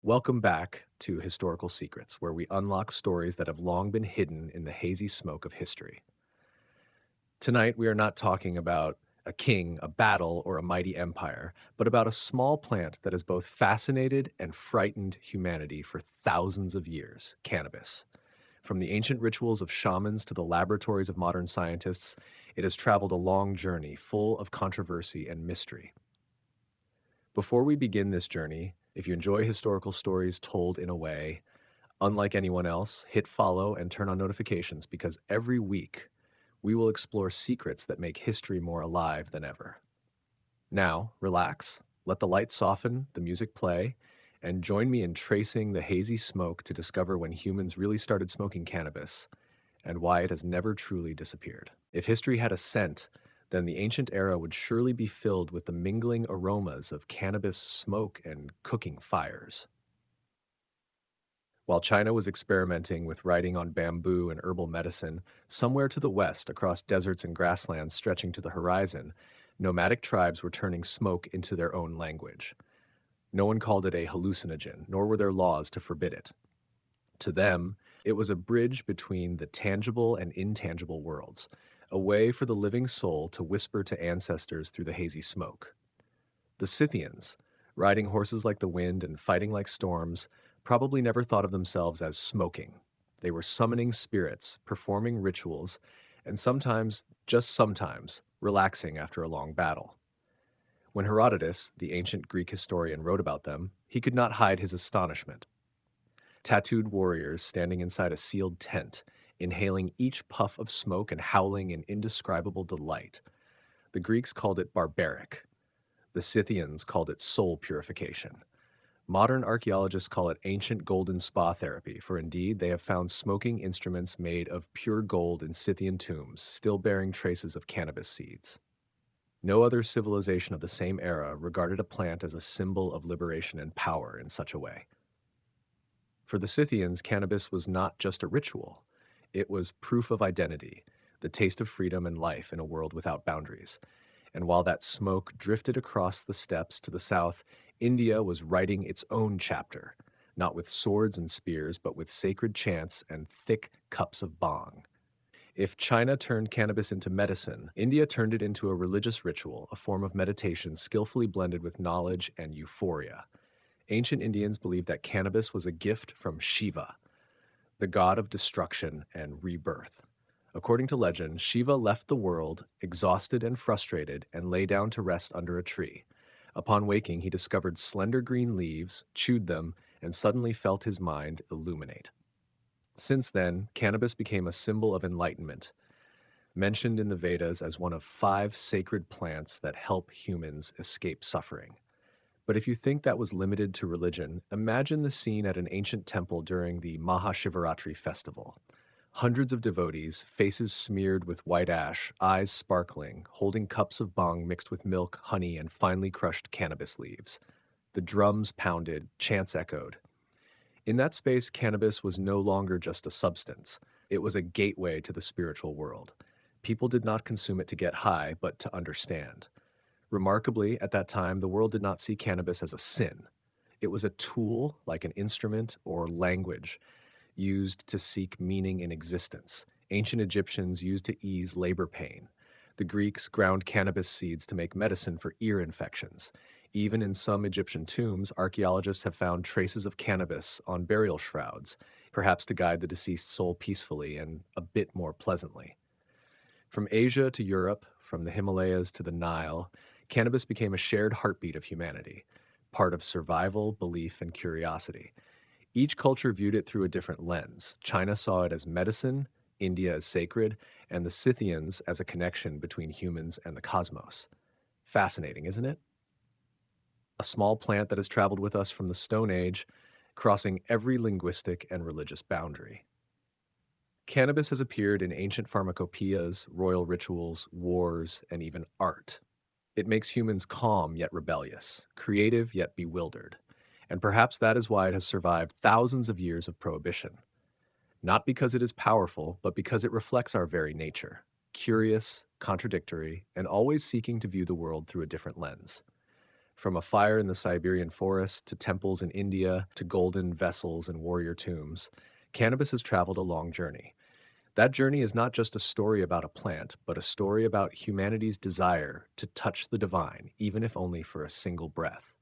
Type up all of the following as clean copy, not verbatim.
Welcome back to Historical Secrets, where we unlock stories that have long been hidden in the hazy smoke of history. Tonight, we are not talking about a king, a battle, or a mighty empire, but about a small plant that has both fascinated and frightened humanity for thousands of years: cannabis. From the ancient rituals of shamans to the laboratories of modern scientists, it has traveled a long journey full of controversy and mystery. Before we begin this journey, if you enjoy historical stories told in a way unlike anyone else, hit follow and turn on notifications because every week we will explore secrets that make history more alive than ever. Now, relax, let the lights soften, the music play, and join me in tracing the hazy smoke to discover when humans really started smoking cannabis and why it has never truly disappeared. If history had a scent, then the ancient era would surely be filled with the mingling aromas of cannabis smoke and cooking fires. While China was experimenting with writing on bamboo and herbal medicine, somewhere to the west, across deserts and grasslands stretching to the horizon, nomadic tribes were turning smoke into their own language. No one called it a hallucinogen, nor were there laws to forbid it. To them, it was a bridge between the tangible and intangible worlds, a way for the living soul to whisper to ancestors through the hazy smoke. The Scythians, riding horses like the wind and fighting like storms, probably never thought of themselves as smoking. They were summoning spirits, performing rituals, and sometimes, just sometimes, relaxing after a long battle. When Herodotus, the ancient Greek historian, wrote about them, he could not hide his astonishment. Tattooed warriors standing inside a sealed tent, inhaling each puff of smoke and howling in indescribable delight. The Greeks called it barbaric. The Scythians called it soul purification. Modern archaeologists call it ancient golden spa therapy, for indeed they have found smoking instruments made of pure gold in Scythian tombs, still bearing traces of cannabis seeds. No other civilization of the same era regarded a plant as a symbol of liberation and power in such a way. For the Scythians, cannabis was not just a ritual, it was proof of identity, the taste of freedom and life in a world without boundaries. And while that smoke drifted across the steppes to the south, India was writing its own chapter, not with swords and spears, but with sacred chants and thick cups of bhang. If China turned cannabis into medicine, India turned it into a religious ritual, a form of meditation skillfully blended with knowledge and euphoria. Ancient Indians believed that cannabis was a gift from Shiva, the god of destruction and rebirth. According to legend, Shiva left the world exhausted and frustrated and lay down to rest under a tree. Upon waking, he discovered slender green leaves, chewed them, and suddenly felt his mind illuminate. Since then, cannabis became a symbol of enlightenment, mentioned in the Vedas as one of 5 sacred plants that help humans escape suffering. But if you think that was limited to religion, imagine the scene at an ancient temple during the Mahashivaratri festival. Hundreds of devotees, faces smeared with white ash, eyes sparkling, holding cups of bhang mixed with milk, honey, and finely crushed cannabis leaves. The drums pounded, chants echoed. In that space, cannabis was no longer just a substance. It was a gateway to the spiritual world. People did not consume it to get high, but to understand. Remarkably, at that time, the world did not see cannabis as a sin. It was a tool, like an instrument or language, used to seek meaning in existence. Ancient Egyptians used to ease labor pain. The Greeks ground cannabis seeds to make medicine for ear infections. Even in some Egyptian tombs, archaeologists have found traces of cannabis on burial shrouds, perhaps to guide the deceased soul peacefully and a bit more pleasantly. From Asia to Europe, from the Himalayas to the Nile, cannabis became a shared heartbeat of humanity, part of survival, belief, and curiosity. Each culture viewed it through a different lens. China saw it as medicine, India as sacred, and the Scythians as a connection between humans and the cosmos. Fascinating, isn't it? A small plant that has traveled with us from the Stone Age, crossing every linguistic and religious boundary. Cannabis has appeared in ancient pharmacopoeias, royal rituals, wars, and even art. It makes humans calm yet rebellious, creative yet bewildered. And perhaps that is why it has survived thousands of years of prohibition. Not because it is powerful, but because it reflects our very nature: curious, contradictory, and always seeking to view the world through a different lens. From a fire in the Siberian forest to temples in India to golden vessels and warrior tombs, cannabis has traveled a long journey. That journey is not just a story about a plant, but a story about humanity's desire to touch the divine, even if only for a single breath.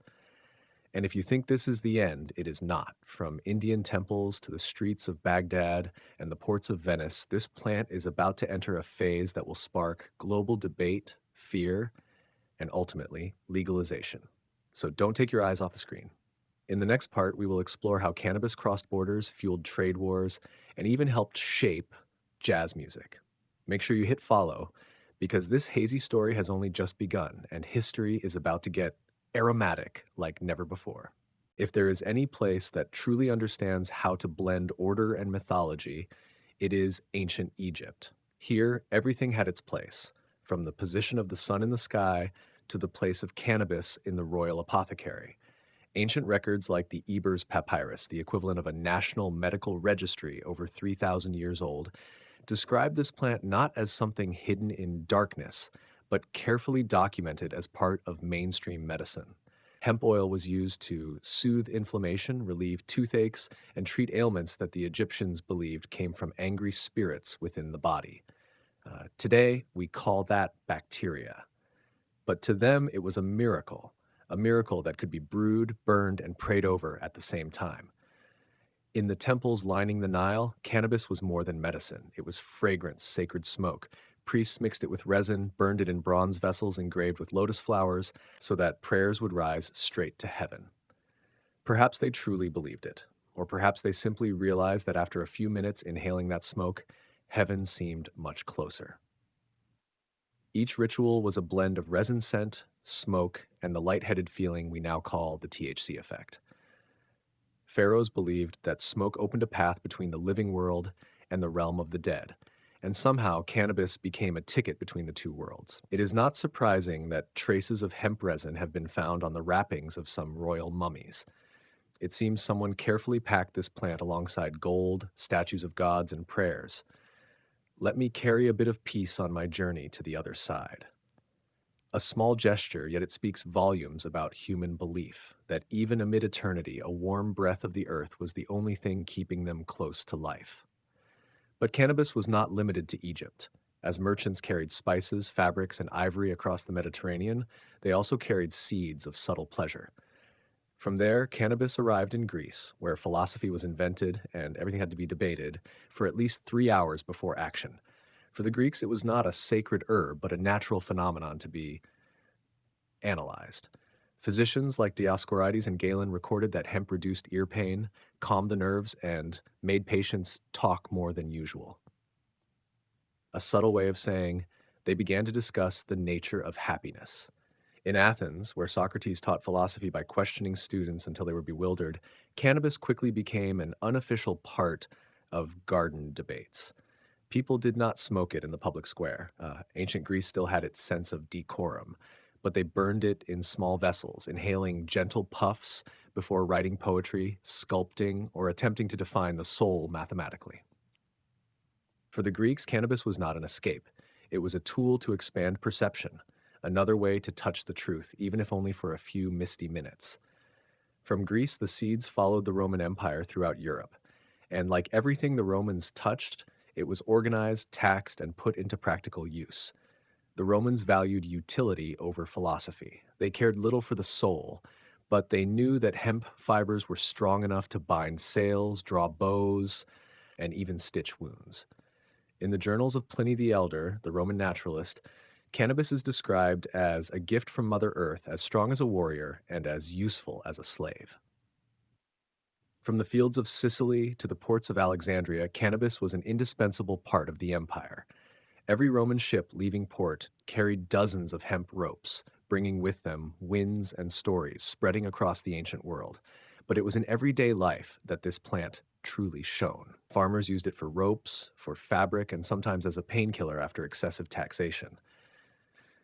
And if you think this is the end, it is not. From Indian temples to the streets of Baghdad and the ports of Venice, this plant is about to enter a phase that will spark global debate, fear, and ultimately legalization. So don't take your eyes off the screen. In the next part, we will explore how cannabis crossed borders, fueled trade wars, and even helped shape jazz music. Make sure you hit follow because this hazy story has only just begun and history is about to get aromatic like never before. If there is any place that truly understands how to blend order and mythology, it is ancient Egypt. Here, everything had its place, from the position of the sun in the sky to the place of cannabis in the royal apothecary. Ancient records like the Ebers Papyrus, the equivalent of a national medical registry over 3,000 years old, describe this plant not as something hidden in darkness, but carefully documented as part of mainstream medicine. Hemp oil was used to soothe inflammation, relieve toothaches, and treat ailments that the Egyptians believed came from angry spirits within the body. Today, we call that bacteria. But to them, it was a miracle that could be brewed, burned, and prayed over at the same time. In the temples lining the Nile, cannabis was more than medicine. It was fragrance, sacred smoke. Priests mixed it with resin, burned it in bronze vessels engraved with lotus flowers, so that prayers would rise straight to heaven. Perhaps they truly believed it, or perhaps they simply realized that after a few minutes inhaling that smoke, heaven seemed much closer. Each ritual was a blend of resin scent, smoke, and the lightheaded feeling we now call the THC effect. Pharaohs believed that smoke opened a path between the living world and the realm of the dead, and somehow cannabis became a ticket between the two worlds. It is not surprising that traces of hemp resin have been found on the wrappings of some royal mummies. It seems someone carefully packed this plant alongside gold, statues of gods, and prayers. Let me carry a bit of peace on my journey to the other side. A small gesture, yet it speaks volumes about human belief that even amid eternity, a warm breath of the earth was the only thing keeping them close to life. But cannabis was not limited to Egypt. As merchants carried spices, fabrics, and ivory across the Mediterranean, they also carried seeds of subtle pleasure. From there, cannabis arrived in Greece, where philosophy was invented and everything had to be debated for at least 3 hours before action. For the Greeks, it was not a sacred herb, but a natural phenomenon to be analyzed. Physicians like Dioscorides and Galen recorded that hemp reduced ear pain, calmed the nerves, and made patients talk more than usual. A subtle way of saying they began to discuss the nature of happiness. In Athens, where Socrates taught philosophy by questioning students until they were bewildered, cannabis quickly became an unofficial part of garden debates. People did not smoke it in the public square. Ancient Greece still had its sense of decorum, but they burned it in small vessels, inhaling gentle puffs before writing poetry, sculpting, or attempting to define the soul mathematically. For the Greeks, cannabis was not an escape. It was a tool to expand perception, another way to touch the truth, even if only for a few misty minutes. From Greece, the seeds followed the Roman Empire throughout Europe. And like everything the Romans touched, it was organized, taxed, and put into practical use. The Romans valued utility over philosophy. They cared little for the soul, but they knew that hemp fibers were strong enough to bind sails, draw bows, and even stitch wounds. In the journals of Pliny the Elder, the Roman naturalist, cannabis is described as a gift from Mother Earth, as strong as a warrior and as useful as a slave. From the fields of Sicily to the ports of Alexandria, cannabis was an indispensable part of the empire. Every Roman ship leaving port carried dozens of hemp ropes, bringing with them winds and stories spreading across the ancient world. But it was in everyday life that this plant truly shone. Farmers used it for ropes, for fabric, and sometimes as a painkiller after excessive taxation.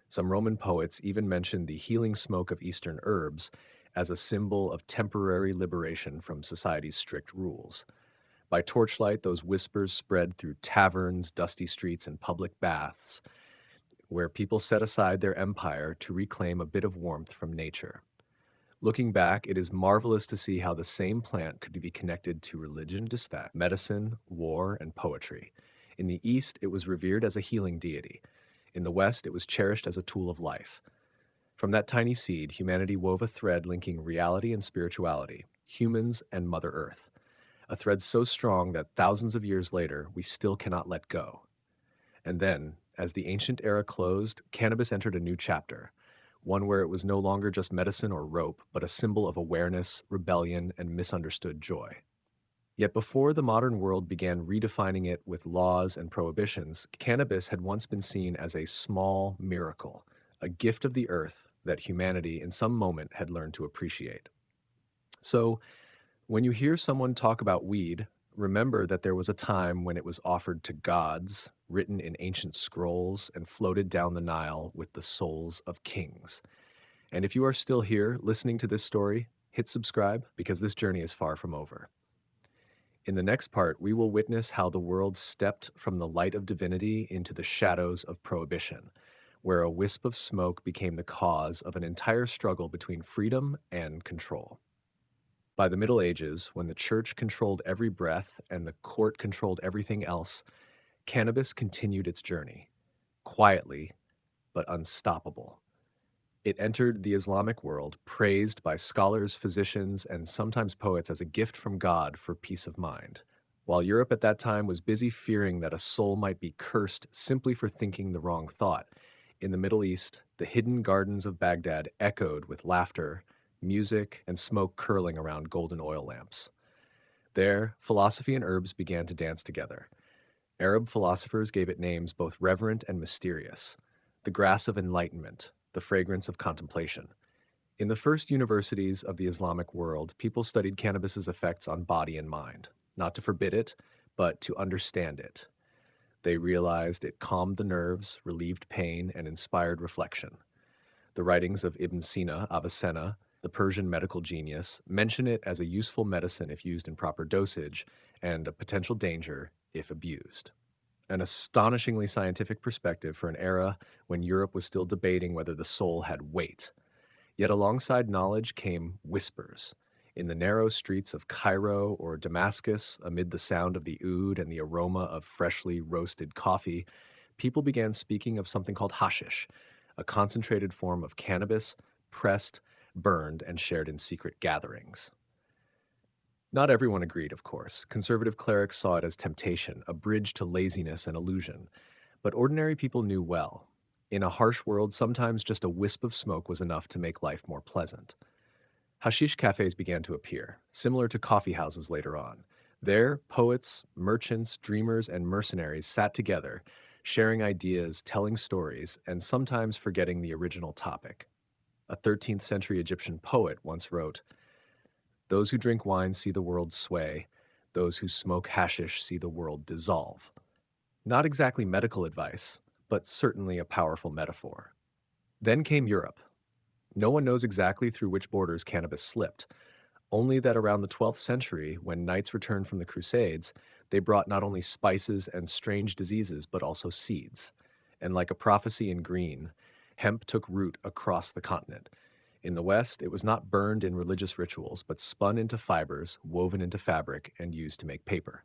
Some Roman poets even mentioned the healing smoke of Eastern herbs as a symbol of temporary liberation from society's strict rules. By torchlight, those whispers spread through taverns, dusty streets, and public baths, where people set aside their empire to reclaim a bit of warmth from nature. Looking back, it is marvelous to see how the same plant could be connected to religion, medicine, war, and poetry. In the East, it was revered as a healing deity. In the West, it was cherished as a tool of life. From that tiny seed, humanity wove a thread linking reality and spirituality, humans and Mother Earth. A thread so strong that thousands of years later, we still cannot let go. And then, as the ancient era closed, cannabis entered a new chapter, one where it was no longer just medicine or rope, but a symbol of awareness, rebellion, and misunderstood joy. Yet before the modern world began redefining it with laws and prohibitions, cannabis had once been seen as a small miracle, a gift of the earth that humanity in some moment had learned to appreciate. So, when you hear someone talk about weed, remember that there was a time when it was offered to gods, written in ancient scrolls, and floated down the Nile with the souls of kings. And if you are still here listening to this story, hit subscribe because this journey is far from over. In the next part, we will witness how the world stepped from the light of divinity into the shadows of prohibition, where a wisp of smoke became the cause of an entire struggle between freedom and control. By the Middle Ages, when the church controlled every breath and the court controlled everything else, cannabis continued its journey, quietly but unstoppable. It entered the Islamic world, praised by scholars, physicians, and sometimes poets as a gift from God for peace of mind. While Europe at that time was busy fearing that a soul might be cursed simply for thinking the wrong thought, in the Middle East, the hidden gardens of Baghdad echoed with laughter, music, and smoke curling around golden oil lamps. There, philosophy and herbs began to dance together. Arab philosophers gave it names both reverent and mysterious: the grass of enlightenment, the fragrance of contemplation. In the first universities of the Islamic world, people studied cannabis's effects on body and mind, not to forbid it, but to understand it. They realized it calmed the nerves, relieved pain, and inspired reflection. The writings of Ibn Sina, Avicenna, the Persian medical genius, mention it as a useful medicine if used in proper dosage, and a potential danger if abused. An astonishingly scientific perspective for an era when Europe was still debating whether the soul had weight. Yet alongside knowledge came whispers. In the narrow streets of Cairo or Damascus, amid the sound of the oud and the aroma of freshly roasted coffee, people began speaking of something called hashish, a concentrated form of cannabis, pressed, burned, and shared in secret gatherings. Not everyone agreed, of course. Conservative clerics saw it as temptation, a bridge to laziness and illusion. But ordinary people knew well. In a harsh world, sometimes just a wisp of smoke was enough to make life more pleasant. Hashish cafes began to appear, similar to coffee houses later on. There, poets, merchants, dreamers, and mercenaries sat together, sharing ideas, telling stories, and sometimes forgetting the original topic. A 13th century Egyptian poet once wrote, "Those who drink wine see the world sway. Those who smoke hashish see the world dissolve." Not exactly medical advice, but certainly a powerful metaphor. Then came Europe. No one knows exactly through which borders cannabis slipped, only that around the 12th century, when knights returned from the Crusades, they brought not only spices and strange diseases, but also seeds. And like a prophecy in green, hemp took root across the continent. In the West, it was not burned in religious rituals, but spun into fibers, woven into fabric, and used to make paper.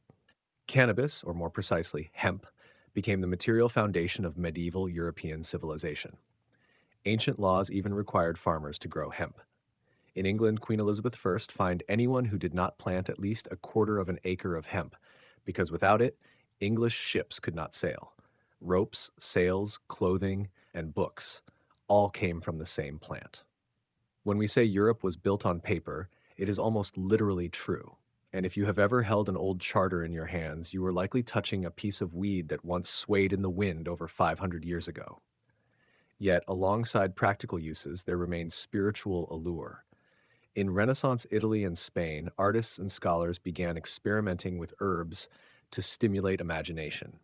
Cannabis, or more precisely, hemp, became the material foundation of medieval European civilization. Ancient laws even required farmers to grow hemp. In England, Queen Elizabeth I fined anyone who did not plant at least a quarter of an acre of hemp, because without it, English ships could not sail. Ropes, sails, clothing, and books all came from the same plant. When we say Europe was built on paper, it is almost literally true. And if you have ever held an old charter in your hands, you were likely touching a piece of weed that once swayed in the wind over 500 years ago. Yet, alongside practical uses, there remains spiritual allure. In Renaissance Italy and Spain, artists and scholars began experimenting with herbs to stimulate imagination.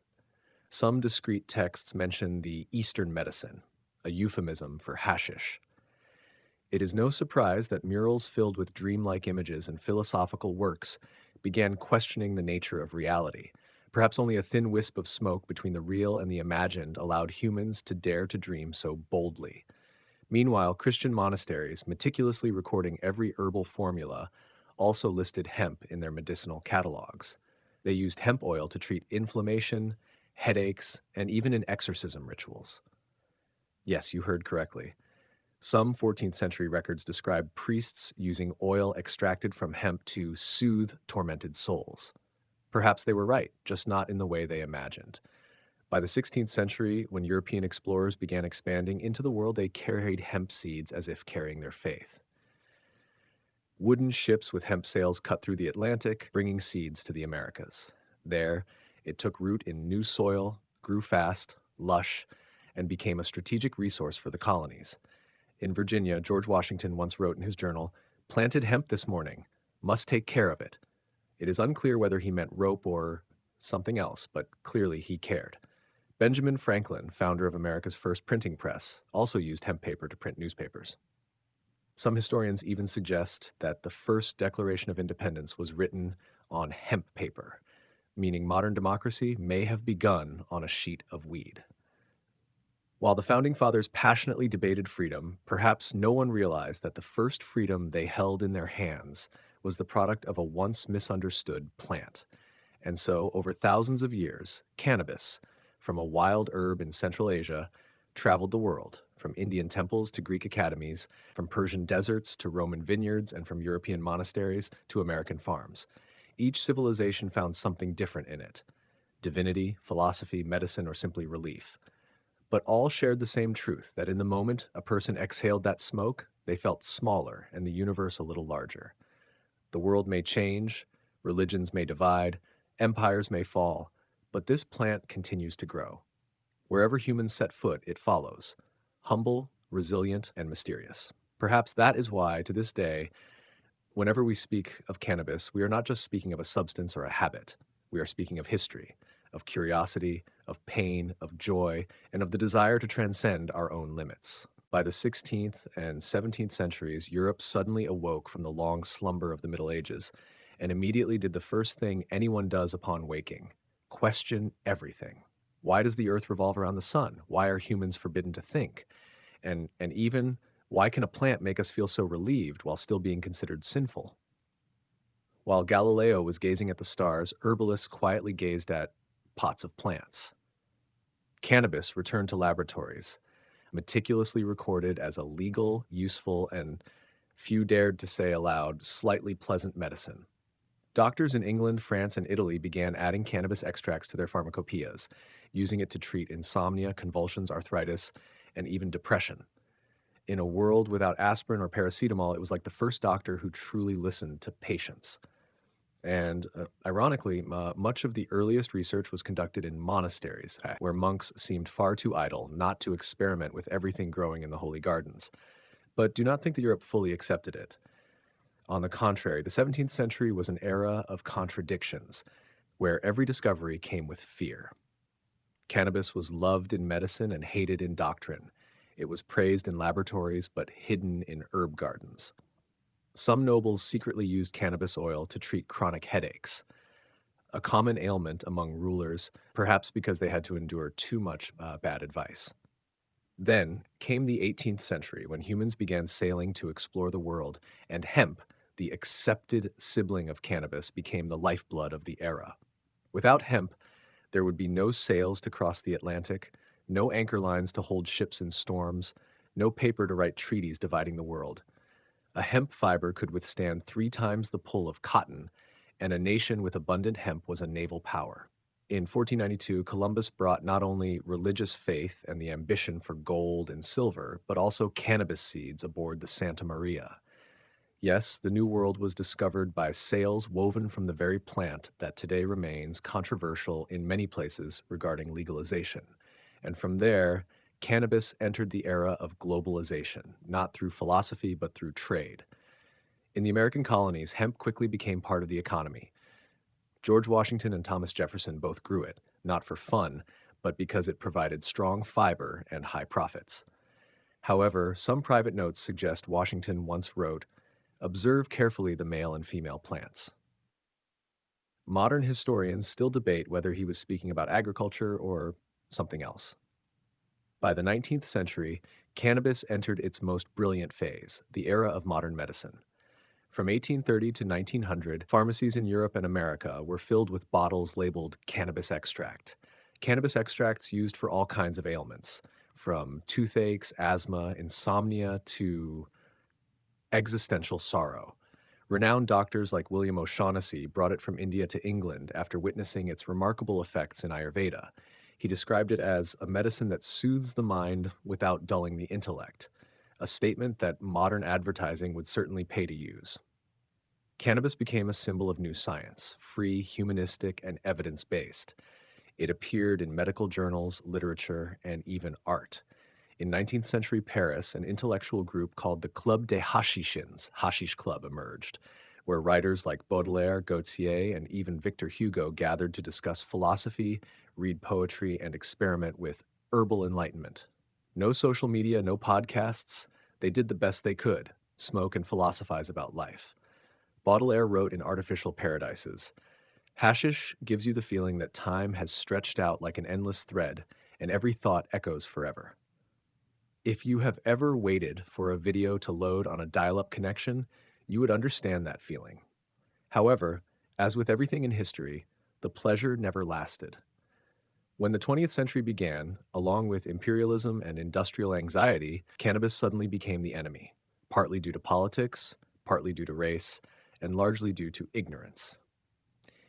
Some discrete texts mention the Eastern medicine, a euphemism for hashish. It is no surprise that murals filled with dreamlike images and philosophical works began questioning the nature of reality. Perhaps only a thin wisp of smoke between the real and the imagined allowed humans to dare to dream so boldly. Meanwhile, Christian monasteries, meticulously recording every herbal formula, also listed hemp in their medicinal catalogs. They used hemp oil to treat inflammation, headaches, and even in exorcism rituals. Yes, you heard correctly. Some 14th century records describe priests using oil extracted from hemp to soothe tormented souls. Perhaps they were right, just not in the way they imagined. By the 16th century, when European explorers began expanding into the world, they carried hemp seeds as if carrying their faith. Wooden ships with hemp sails cut through the Atlantic, bringing seeds to the Americas. There, it took root in new soil, grew fast, lush, and became a strategic resource for the colonies. In Virginia, George Washington once wrote in his journal, "Planted hemp this morning. Must take care of it." It is unclear whether he meant rope or something else, but clearly he cared. Benjamin Franklin, founder of America's first printing press, also used hemp paper to print newspapers. Some historians even suggest that the first Declaration of Independence was written on hemp paper, meaning modern democracy may have begun on a sheet of weed. While the Founding Fathers passionately debated freedom, perhaps no one realized that the first freedom they held in their hands was the product of a once misunderstood plant. And so, over thousands of years, cannabis, from a wild herb in Central Asia, traveled the world, from Indian temples to Greek academies, from Persian deserts to Roman vineyards, and from European monasteries to American farms. Each civilization found something different in it: divinity, philosophy, medicine, or simply relief. But all shared the same truth that in the moment a person exhaled that smoke, they felt smaller and the universe a little larger. The world may change, religions may divide, empires may fall, but this plant continues to grow. Wherever humans set foot, it follows, humble, resilient, and mysterious. Perhaps that is why, to this day, whenever we speak of cannabis, we are not just speaking of a substance or a habit. We are speaking of history, of curiosity, of pain, of joy, and of the desire to transcend our own limits. By the 16th and 17th centuries, Europe suddenly awoke from the long slumber of the Middle Ages and immediately did the first thing anyone does upon waking: question everything. Why does the earth revolve around the sun? Why are humans forbidden to think? And even, why can a plant make us feel so relieved while still being considered sinful? While Galileo was gazing at the stars, herbalists quietly gazed at pots of plants. Cannabis returned to laboratories, meticulously recorded as a legal, useful, and few dared to say aloud, slightly pleasant medicine. Doctors in England, France, and Italy began adding cannabis extracts to their pharmacopoeias, using it to treat insomnia, convulsions, arthritis, and even depression. In a world without aspirin or paracetamol, it was like the first doctor who truly listened to patients. And ironically, much of the earliest research was conducted in monasteries, where monks seemed far too idle not to experiment with everything growing in the holy gardens. But do not think that Europe fully accepted it. On the contrary, the 17th century was an era of contradictions, where every discovery came with fear. Cannabis was loved in medicine and hated in doctrine. It was praised in laboratories but hidden in herb gardens. Some nobles secretly used cannabis oil to treat chronic headaches, a common ailment among rulers, perhaps because they had to endure too much bad advice. Then came the 18th century, when humans began sailing to explore the world, and hemp, the accepted sibling of cannabis, became the lifeblood of the era. Without hemp, there would be no sails to cross the Atlantic, no anchor lines to hold ships in storms, no paper to write treaties dividing the world. A hemp fiber could withstand 3 times the pull of cotton, and a nation with abundant hemp was a naval power. In 1492, Columbus brought not only religious faith and the ambition for gold and silver, but also cannabis seeds aboard the Santa Maria. Yes, the New World was discovered by sails woven from the very plant that today remains controversial in many places regarding legalization. And from there, cannabis entered the era of globalization, not through philosophy, but through trade. In the American colonies, hemp quickly became part of the economy. George Washington and Thomas Jefferson both grew it, not for fun, but because it provided strong fiber and high profits. However, some private notes suggest Washington once wrote, "Observe carefully the male and female plants." Modern historians still debate whether he was speaking about agriculture or something else. By the 19th century, Cannabis entered its most brilliant phase, the era of modern medicine. From 1830 to 1900, pharmacies in Europe and America were filled with bottles labeled cannabis extract. Cannabis extracts used for all kinds of ailments, from toothaches, asthma, insomnia, to existential sorrow. Renowned doctors like William O'Shaughnessy brought it from India to England after witnessing its remarkable effects in Ayurveda. He described it as a medicine that soothes the mind without dulling the intellect, a statement that modern advertising would certainly pay to use. Cannabis became a symbol of new science, free, humanistic, and evidence based. It appeared in medical journals, literature, and even art. In 19th century Paris, an intellectual group called the Club des Hachishins, Hashish Club, emerged, where writers like Baudelaire, Gautier, and even Victor Hugo gathered to discuss philosophy, read poetry, and experiment with herbal enlightenment. No social media, no podcasts. They did the best they could, smoke and philosophize about life. Baudelaire wrote in Artificial Paradises, "Hashish gives you the feeling that time has stretched out like an endless thread, and every thought echoes forever." If you have ever waited for a video to load on a dial-up connection, you would understand that feeling. However, as with everything in history, the pleasure never lasted. When the 20th century began, along with imperialism and industrial anxiety, cannabis suddenly became the enemy, partly due to politics, partly due to race, and largely due to ignorance.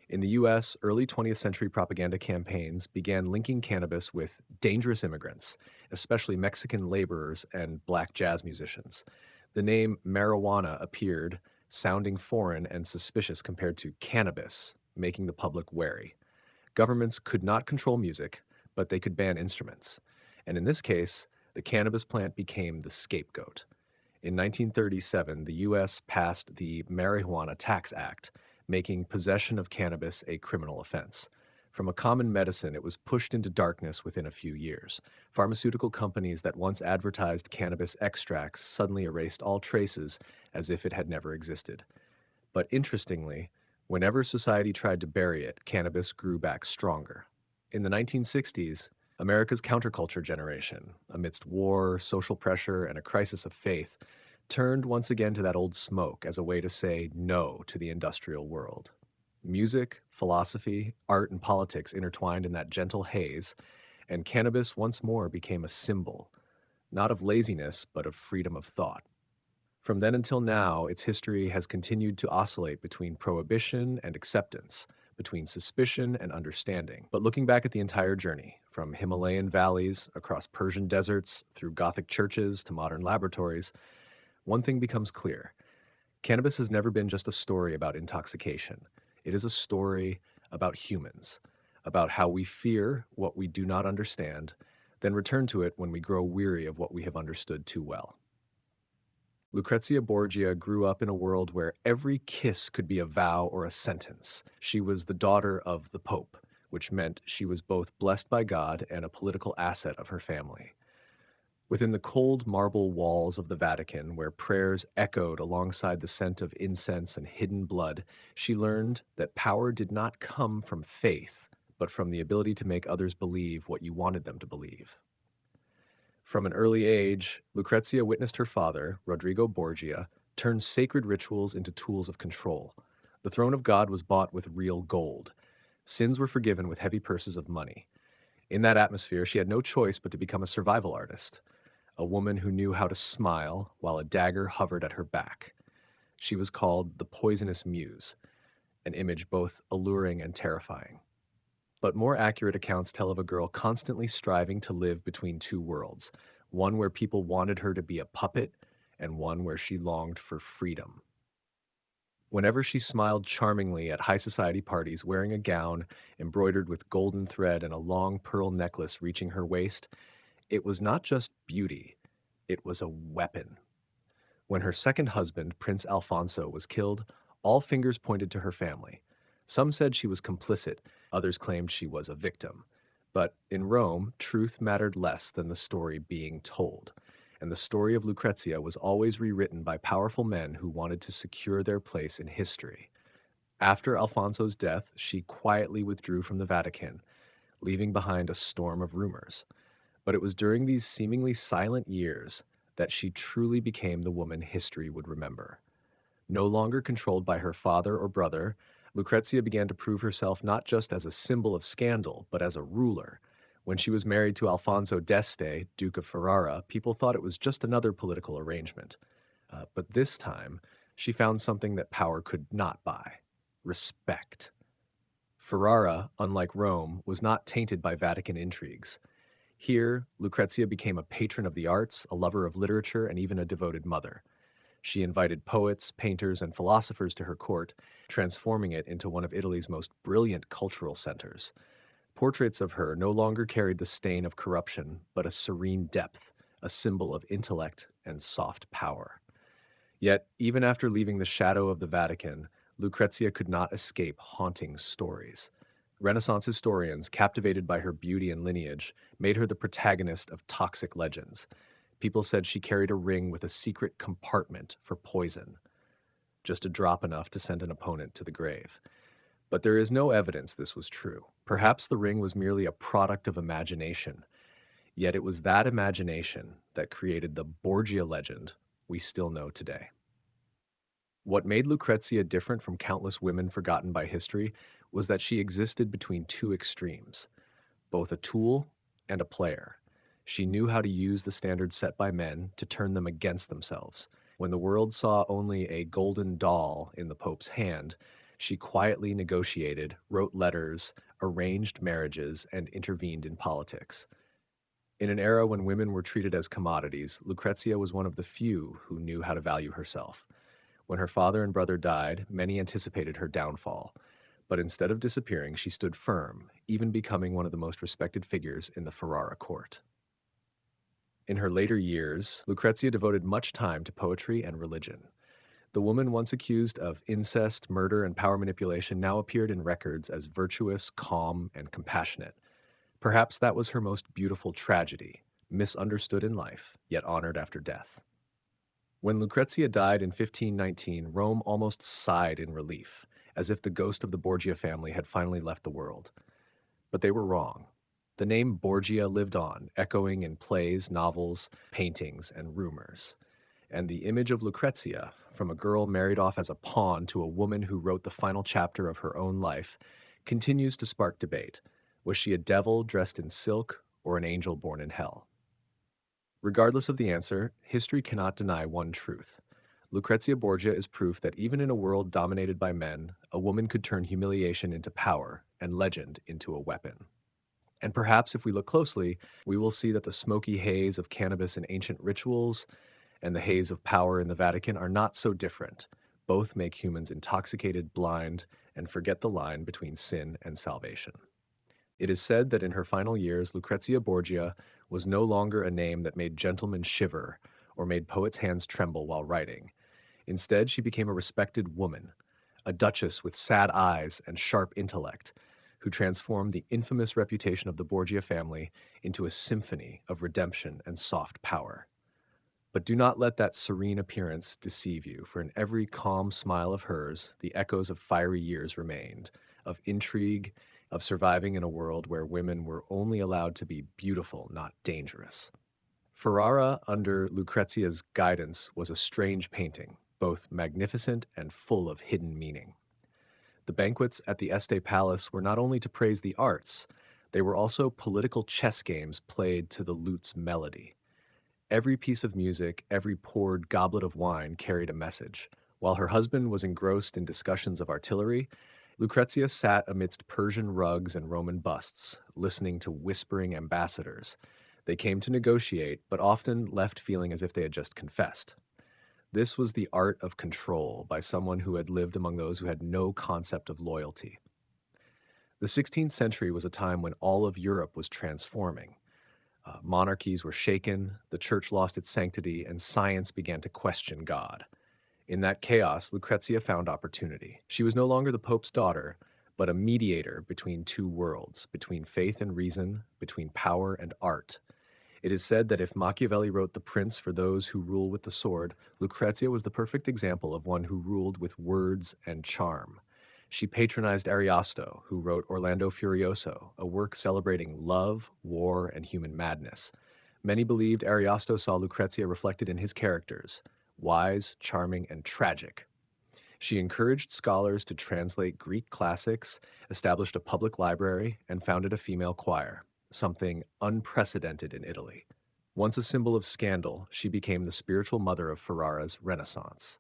In the US, early 20th century propaganda campaigns began linking cannabis with dangerous immigrants, especially Mexican laborers and black jazz musicians. The name marijuana appeared, sounding foreign and suspicious compared to cannabis, making the public wary. Governments could not control music, but they could ban instruments. And in this case, the cannabis plant became the scapegoat. In 1937, the U.S. passed the Marijuana Tax Act, making possession of cannabis a criminal offense. From a common medicine, it was pushed into darkness within a few years. Pharmaceutical companies that once advertised cannabis extracts suddenly erased all traces as if it had never existed. But interestingly, whenever society tried to bury it, cannabis grew back stronger. In the 1960s, America's counterculture generation, amidst war, social pressure, and a crisis of faith, turned once again to that old smoke as a way to say no to the industrial world. Music, philosophy, art, and politics intertwined in that gentle haze, and cannabis once more became a symbol, not of laziness, but of freedom of thought. From then until now, its history has continued to oscillate between prohibition and acceptance, between suspicion and understanding. But looking back at the entire journey, from Himalayan valleys, across Persian deserts, through Gothic churches to modern laboratories, one thing becomes clear. Cannabis has never been just a story about intoxication. It is a story about humans, about how we fear what we do not understand, then return to it when we grow weary of what we have understood too well. Lucrezia Borgia grew up in a world where every kiss could be a vow or a sentence. She was the daughter of the Pope, which meant she was both blessed by God and a political asset of her family. Within the cold marble walls of the Vatican, where prayers echoed alongside the scent of incense and hidden blood, she learned that power did not come from faith, but from the ability to make others believe what you wanted them to believe. From an early age, Lucrezia witnessed her father, Rodrigo Borgia, turn sacred rituals into tools of control. The throne of God was bought with real gold. Sins were forgiven with heavy purses of money. In that atmosphere, she had no choice but to become a survival artist, a woman who knew how to smile while a dagger hovered at her back. She was called the Poisonous Muse, an image both alluring and terrifying. But more accurate accounts tell of a girl constantly striving to live between two worlds, one where people wanted her to be a puppet and one where she longed for freedom. Whenever she smiled charmingly at high society parties wearing a gown embroidered with golden thread and a long pearl necklace reaching her waist, it was not just beauty, it was a weapon. When her second husband, Prince Alfonso, was killed, all fingers pointed to her family. Some said she was complicit, others claimed she was a victim. But in Rome, truth mattered less than the story being told. And the story of Lucrezia was always rewritten by powerful men who wanted to secure their place in history. After Alfonso's death, she quietly withdrew from the Vatican, leaving behind a storm of rumors. But it was during these seemingly silent years that she truly became the woman history would remember. No longer controlled by her father or brother, Lucrezia began to prove herself not just as a symbol of scandal, but as a ruler. When she was married to Alfonso d'Este, Duke of Ferrara, people thought it was just another political arrangement. But this time, she found something that power could not buy: respect. Ferrara, unlike Rome, was not tainted by Vatican intrigues. Here, Lucrezia became a patron of the arts, a lover of literature, and even a devoted mother. She invited poets, painters, and philosophers to her court, transforming it into one of Italy's most brilliant cultural centers. Portraits of her no longer carried the stain of corruption, but a serene depth, a symbol of intellect and soft power. Yet, even after leaving the shadow of the Vatican, Lucrezia could not escape haunting stories. Renaissance historians, captivated by her beauty and lineage, made her the protagonist of toxic legends. People said she carried a ring with a secret compartment for poison, just a drop enough to send an opponent to the grave. But there is no evidence this was true. Perhaps the ring was merely a product of imagination. Yet it was that imagination that created the Borgia legend we still know today. What made Lucrezia different from countless women forgotten by history was that she existed between two extremes, both a tool and a player. She knew how to use the standards set by men to turn them against themselves. When the world saw only a golden doll in the Pope's hand, she quietly negotiated, wrote letters, arranged marriages, and intervened in politics. In an era when women were treated as commodities, Lucrezia was one of the few who knew how to value herself. When her father and brother died, many anticipated her downfall. But instead of disappearing, she stood firm, even becoming one of the most respected figures in the Ferrara court. In her later years, Lucrezia devoted much time to poetry and religion. The woman once accused of incest, murder, and power manipulation now appeared in records as virtuous, calm, and compassionate. Perhaps that was her most beautiful tragedy, misunderstood in life, yet honored after death. When Lucrezia died in 1519, Rome almost sighed in relief, as if the ghost of the Borgia family had finally left the world. But they were wrong. The name Borgia lived on, echoing in plays, novels, paintings, and rumors. And the image of Lucrezia, from a girl married off as a pawn to a woman who wrote the final chapter of her own life, continues to spark debate. Was she a devil dressed in silk or an angel born in hell? Regardless of the answer, history cannot deny one truth. Lucrezia Borgia is proof that even in a world dominated by men, a woman could turn humiliation into power and legend into a weapon. And perhaps if we look closely, we will see that the smoky haze of cannabis in ancient rituals and the haze of power in the Vatican are not so different. Both make humans intoxicated, blind, and forget the line between sin and salvation. It is said that in her final years, Lucrezia Borgia was no longer a name that made gentlemen shiver or made poets' hands tremble while writing. Instead, she became a respected woman, a duchess with sad eyes and sharp intellect, who transformed the infamous reputation of the Borgia family into a symphony of redemption and soft power. But do not let that serene appearance deceive you, for in every calm smile of hers, the echoes of fiery years remained, of intrigue, of surviving in a world where women were only allowed to be beautiful, not dangerous. Ferrara, under Lucrezia's guidance, was a strange painting, both magnificent and full of hidden meaning. The banquets at the Este Palace were not only to praise the arts, they were also political chess games played to the lute's melody. Every piece of music, every poured goblet of wine carried a message. While her husband was engrossed in discussions of artillery, Lucrezia sat amidst Persian rugs and Roman busts, listening to whispering ambassadors. They came to negotiate, but often left feeling as if they had just confessed. This was the art of control by someone who had lived among those who had no concept of loyalty. The 16th century was a time when all of Europe was transforming. Monarchies were shaken, the church lost its sanctity, and science began to question God. In that chaos, Lucrezia found opportunity. She was no longer the Pope's daughter, but a mediator between two worlds, between faith and reason, between power and art. It is said that if Machiavelli wrote The Prince for those who rule with the sword, Lucrezia was the perfect example of one who ruled with words and charm. She patronized Ariosto, who wrote Orlando Furioso, a work celebrating love, war, and human madness. Many believed Ariosto saw Lucrezia reflected in his characters, wise, charming, and tragic. She encouraged scholars to translate Greek classics, established a public library, and founded a female choir, something unprecedented in Italy. Once a symbol of scandal, she became the spiritual mother of Ferrara's Renaissance.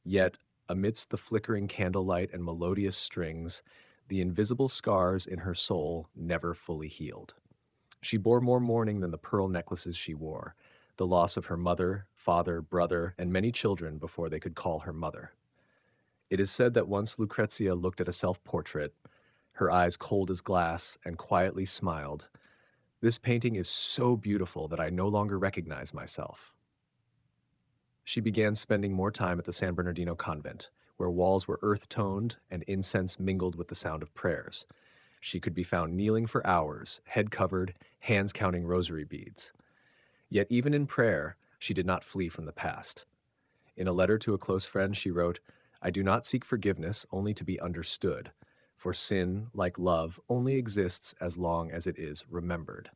Yet, amidst the flickering candlelight and melodious strings, the invisible scars in her soul never fully healed. She bore more mourning than the pearl necklaces she wore, the loss of her mother, father, brother, and many children before they could call her mother. It is said that once Lucrezia looked at a self-portrait, her eyes cold as glass, and quietly smiled, "This painting is so beautiful that I no longer recognize myself." She began spending more time at the San Bernardino convent, where walls were earth-toned and incense mingled with the sound of prayers. She could be found kneeling for hours, head covered, hands counting rosary beads. Yet even in prayer, she did not flee from the past. In a letter to a close friend, she wrote, "I do not seek forgiveness only to be understood, for sin, like love, only exists as long as it is remembered."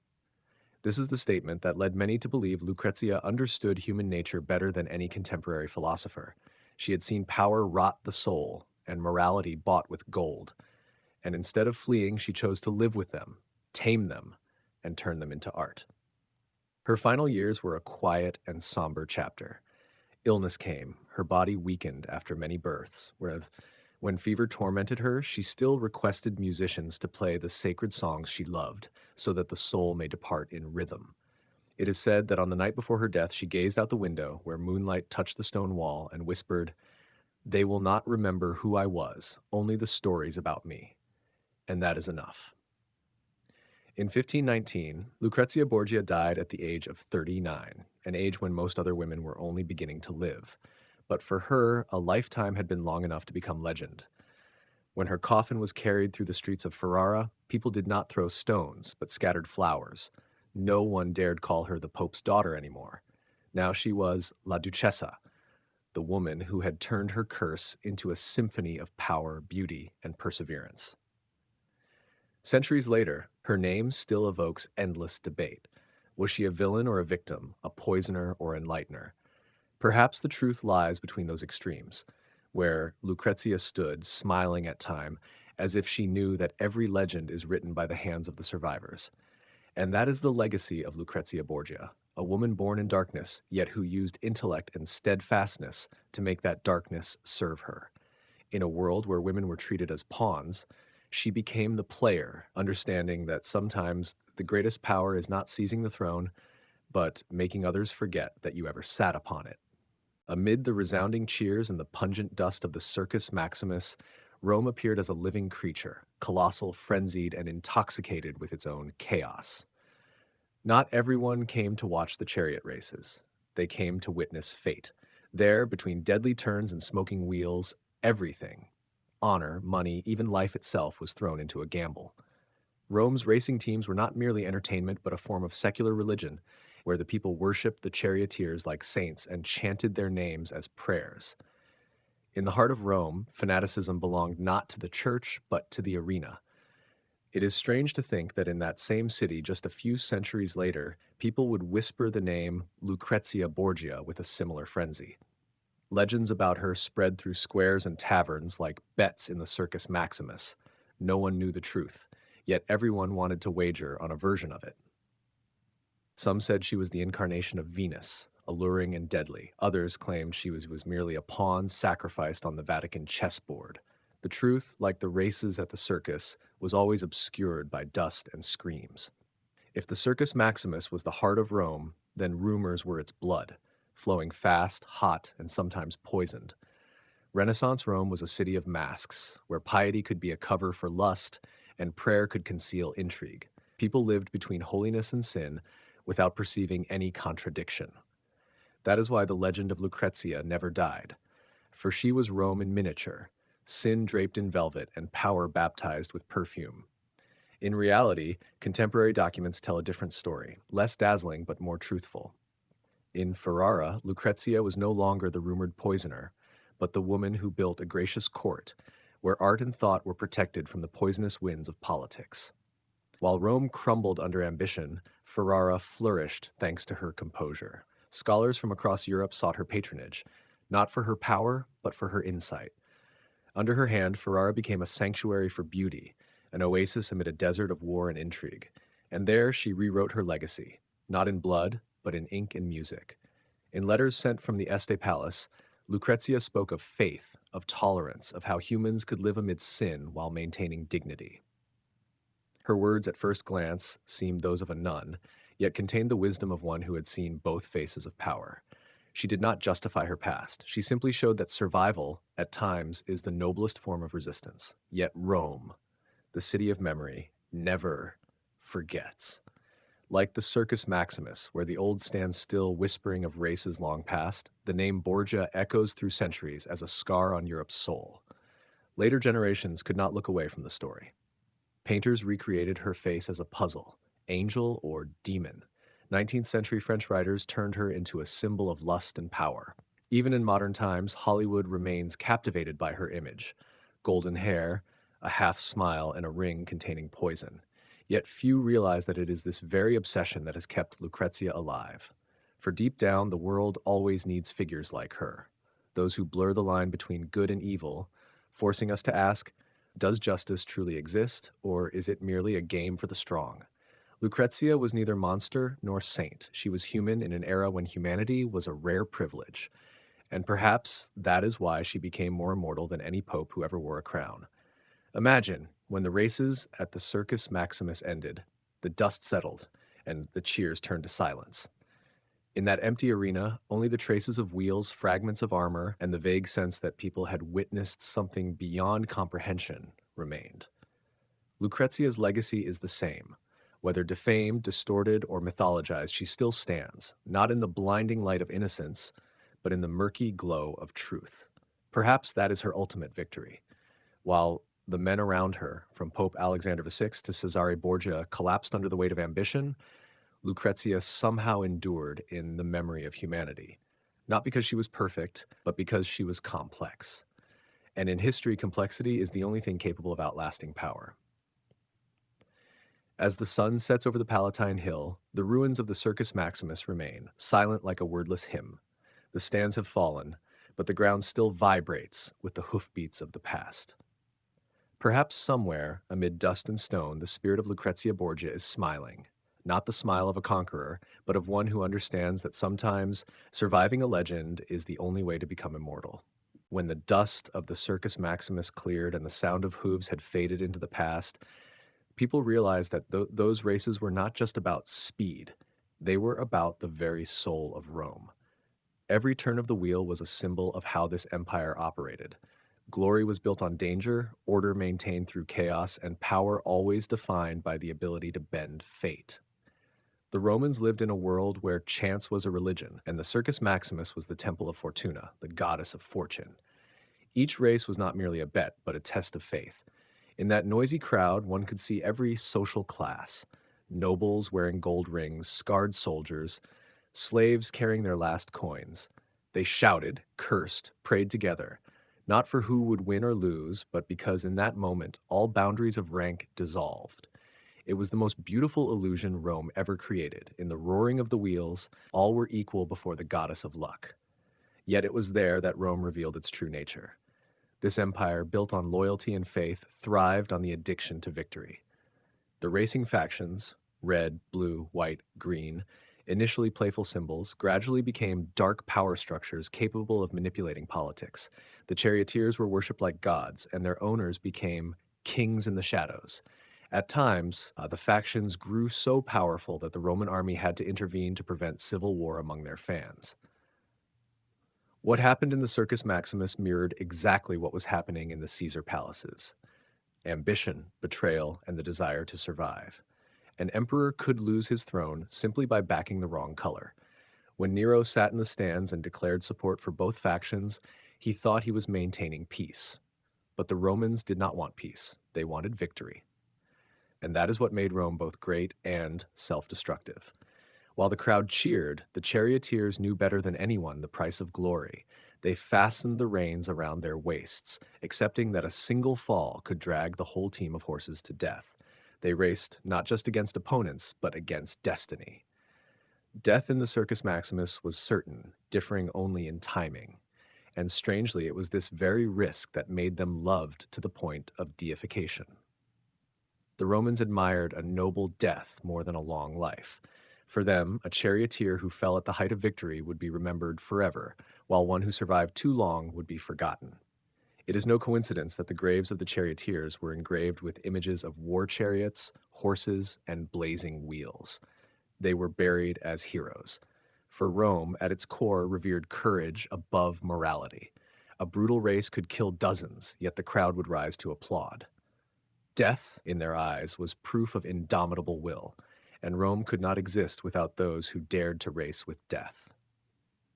This is the statement that led many to believe Lucrezia understood human nature better than any contemporary philosopher. She had seen power rot the soul and morality bought with gold, and instead of fleeing, she chose to live with them, tame them, and turn them into art. Her final years were a quiet and somber chapter. Illness came, her body weakened after many births, whereas when fever tormented her, she still requested musicians to play the sacred songs she loved, so that the soul may depart in rhythm. It is said that on the night before her death, she gazed out the window where moonlight touched the stone wall and whispered, "They will not remember who I was, only the stories about me. And that is enough." In 1519, Lucrezia Borgia died at the age of 39, an age when most other women were only beginning to live. But for her, a lifetime had been long enough to become legend. When her coffin was carried through the streets of Ferrara, people did not throw stones, but scattered flowers. No one dared call her the Pope's daughter anymore. Now she was La Duchessa, the woman who had turned her curse into a symphony of power, beauty, and perseverance. Centuries later, her name still evokes endless debate. Was she a villain or a victim, a poisoner or enlightener? Perhaps the truth lies between those extremes, where Lucrezia stood, smiling at time, as if she knew that every legend is written by the hands of the survivors. And that is the legacy of Lucrezia Borgia, a woman born in darkness, yet who used intellect and steadfastness to make that darkness serve her. In a world where women were treated as pawns, she became the player, understanding that sometimes the greatest power is not seizing the throne, but making others forget that you ever sat upon it. Amid the resounding cheers and the pungent dust of the Circus Maximus, Rome appeared as a living creature, colossal, frenzied, and intoxicated with its own chaos. Not everyone came to watch the chariot races. They came to witness fate. There, between deadly turns and smoking wheels, everything, honor, money, even life itself, was thrown into a gamble. Rome's racing teams were not merely entertainment, but a form of secular religion, where the people worshipped the charioteers like saints and chanted their names as prayers. In the heart of Rome, fanaticism belonged not to the church, but to the arena. It is strange to think that in that same city, just a few centuries later, people would whisper the name Lucrezia Borgia with a similar frenzy. Legends about her spread through squares and taverns like bets in the Circus Maximus. No one knew the truth, yet everyone wanted to wager on a version of it. Some said she was the incarnation of Venus, alluring and deadly. Others claimed she was merely a pawn sacrificed on the Vatican chessboard. The truth, like the races at the circus, was always obscured by dust and screams. If the Circus Maximus was the heart of Rome, then rumors were its blood, flowing fast, hot, and sometimes poisoned. Renaissance Rome was a city of masks, where piety could be a cover for lust and prayer could conceal intrigue. People lived between holiness and sin without perceiving any contradiction. That is why the legend of Lucrezia never died, for she was Rome in miniature, sin draped in velvet and power baptized with perfume. In reality, contemporary documents tell a different story, less dazzling but more truthful. In Ferrara, Lucrezia was no longer the rumored poisoner, but the woman who built a gracious court, where art and thought were protected from the poisonous winds of politics. While Rome crumbled under ambition, Ferrara flourished thanks to her composure. Scholars from across Europe sought her patronage, not for her power, but for her insight. Under her hand, Ferrara became a sanctuary for beauty, an oasis amid a desert of war and intrigue. And there she rewrote her legacy, not in blood, but in ink and music. In letters sent from the Este Palace, Lucrezia spoke of faith, of tolerance, of how humans could live amid sin while maintaining dignity. Her words at first glance seemed those of a nun, yet contained the wisdom of one who had seen both faces of power. She did not justify her past. She simply showed that survival, at times, is the noblest form of resistance. Yet Rome, the city of memory, never forgets. Like the Circus Maximus, where the old stands still whispering of races long past, the name Borgia echoes through centuries as a scar on Europe's soul. Later generations could not look away from the story. Painters recreated her face as a puzzle, angel or demon. 19th century French writers turned her into a symbol of lust and power. Even in modern times, Hollywood remains captivated by her image. Golden hair, a half smile, and a ring containing poison. Yet few realize that it is this very obsession that has kept Lucrezia alive. For deep down, the world always needs figures like her, those who blur the line between good and evil, forcing us to ask, does justice truly exist, or is it merely a game for the strong? Lucrezia was neither monster nor saint. She was human in an era when humanity was a rare privilege. And perhaps that is why she became more immortal than any pope who ever wore a crown. Imagine, when the races at the Circus Maximus ended, the dust settled, and the cheers turned to silence. In that empty arena, only the traces of wheels, fragments of armor, and the vague sense that people had witnessed something beyond comprehension remained. Lucrezia's legacy is the same. Whether defamed, distorted, or mythologized, she still stands, not in the blinding light of innocence, but in the murky glow of truth. Perhaps that is her ultimate victory. While the men around her, from Pope Alexander VI to Cesare Borgia, collapsed under the weight of ambition, Lucrezia somehow endured in the memory of humanity. Not because she was perfect, but because she was complex. And in history, complexity is the only thing capable of outlasting power. As the sun sets over the Palatine Hill, the ruins of the Circus Maximus remain, silent like a wordless hymn. The stands have fallen, but the ground still vibrates with the hoofbeats of the past. Perhaps somewhere, amid dust and stone, the spirit of Lucrezia Borgia is smiling. Not the smile of a conqueror, but of one who understands that sometimes surviving a legend is the only way to become immortal. When the dust of the Circus Maximus cleared and the sound of hooves had faded into the past, people realized that those races were not just about speed, they were about the very soul of Rome. Every turn of the wheel was a symbol of how this empire operated. Glory was built on danger, order maintained through chaos, and power always defined by the ability to bend fate. The Romans lived in a world where chance was a religion, and the Circus Maximus was the temple of Fortuna, the goddess of fortune. Each race was not merely a bet, but a test of faith. In that noisy crowd, one could see every social class: nobles wearing gold rings, scarred soldiers, slaves carrying their last coins. They shouted, cursed, prayed together, not for who would win or lose, but because in that moment all boundaries of rank dissolved. It was the most beautiful illusion Rome ever created. In the roaring of the wheels, all were equal before the goddess of luck. Yet it was there that Rome revealed its true nature. This empire, built on loyalty and faith, thrived on the addiction to victory. The racing factions, red, blue, white, green, initially playful symbols, gradually became dark power structures capable of manipulating politics. The charioteers were worshipped like gods, and their owners became kings in the shadows. At times, the factions grew so powerful that the Roman army had to intervene to prevent civil war among their fans. What happened in the Circus Maximus mirrored exactly what was happening in the Caesar palaces: ambition, betrayal, and the desire to survive. An emperor could lose his throne simply by backing the wrong color. When Nero sat in the stands and declared support for both factions, he thought he was maintaining peace. But the Romans did not want peace. They wanted victory. And that is what made Rome both great and self-destructive. While the crowd cheered, the charioteers knew better than anyone the price of glory. They fastened the reins around their waists, accepting that a single fall could drag the whole team of horses to death. They raced not just against opponents, but against destiny. Death in the Circus Maximus was certain, differing only in timing. And strangely, it was this very risk that made them loved to the point of deification. The Romans admired a noble death more than a long life. For them, a charioteer who fell at the height of victory would be remembered forever, while one who survived too long would be forgotten. It is no coincidence that the graves of the charioteers were engraved with images of war chariots, horses, and blazing wheels. They were buried as heroes. For Rome, at its core, revered courage above morality. A brutal race could kill dozens, yet the crowd would rise to applaud. Death, in their eyes, was proof of indomitable will, and Rome could not exist without those who dared to race with death.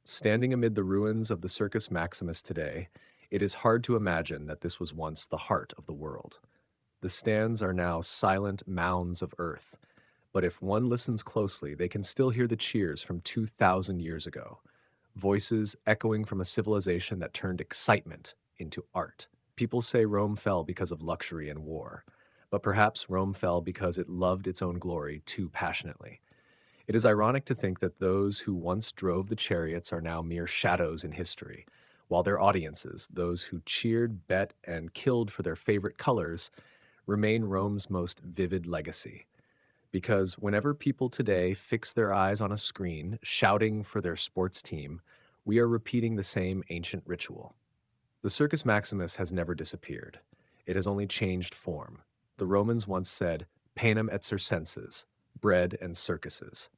Standing amid the ruins of the Circus Maximus today, it is hard to imagine that this was once the heart of the world. The stands are now silent mounds of earth, but if one listens closely, they can still hear the cheers from 2,000 years ago, voices echoing from a civilization that turned excitement into art. People say Rome fell because of luxury and war, but perhaps Rome fell because it loved its own glory too passionately. It is ironic to think that those who once drove the chariots are now mere shadows in history, while their audiences, those who cheered, bet, and killed for their favorite colors, remain Rome's most vivid legacy. Because whenever people today fix their eyes on a screen, shouting for their sports team, we are repeating the same ancient ritual. The Circus Maximus has never disappeared. It has only changed form. The Romans once said, panem et circenses, bread and circuses.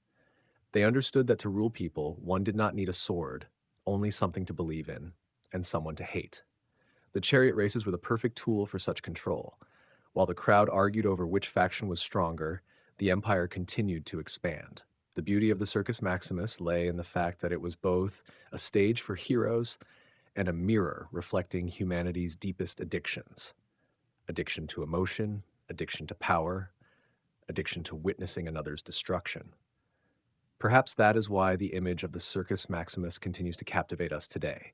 They understood that to rule people, one did not need a sword, only something to believe in, and someone to hate. The chariot races were the perfect tool for such control. While the crowd argued over which faction was stronger, the empire continued to expand. The beauty of the Circus Maximus lay in the fact that it was both a stage for heroes and a mirror reflecting humanity's deepest addictions: addiction to emotion, addiction to power, addiction to witnessing another's destruction. Perhaps that is why the image of the Circus Maximus continues to captivate us today.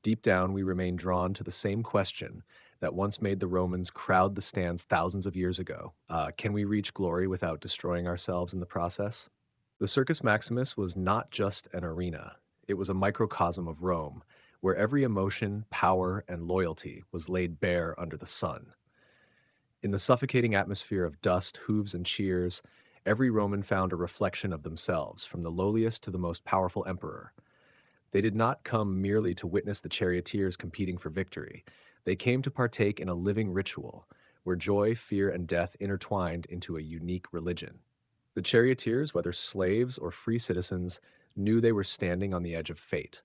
Deep down, we remain drawn to the same question that once made the Romans crowd the stands thousands of years ago. Can we reach glory without destroying ourselves in the process? The Circus Maximus was not just an arena. It was a microcosm of Rome, where every emotion, power, and loyalty was laid bare under the sun. In the suffocating atmosphere of dust, hooves, and cheers, every Roman found a reflection of themselves, from the lowliest to the most powerful emperor. They did not come merely to witness the charioteers competing for victory. They came to partake in a living ritual, where joy, fear, and death intertwined into a unique religion. The charioteers, whether slaves or free citizens, knew they were standing on the edge of fate.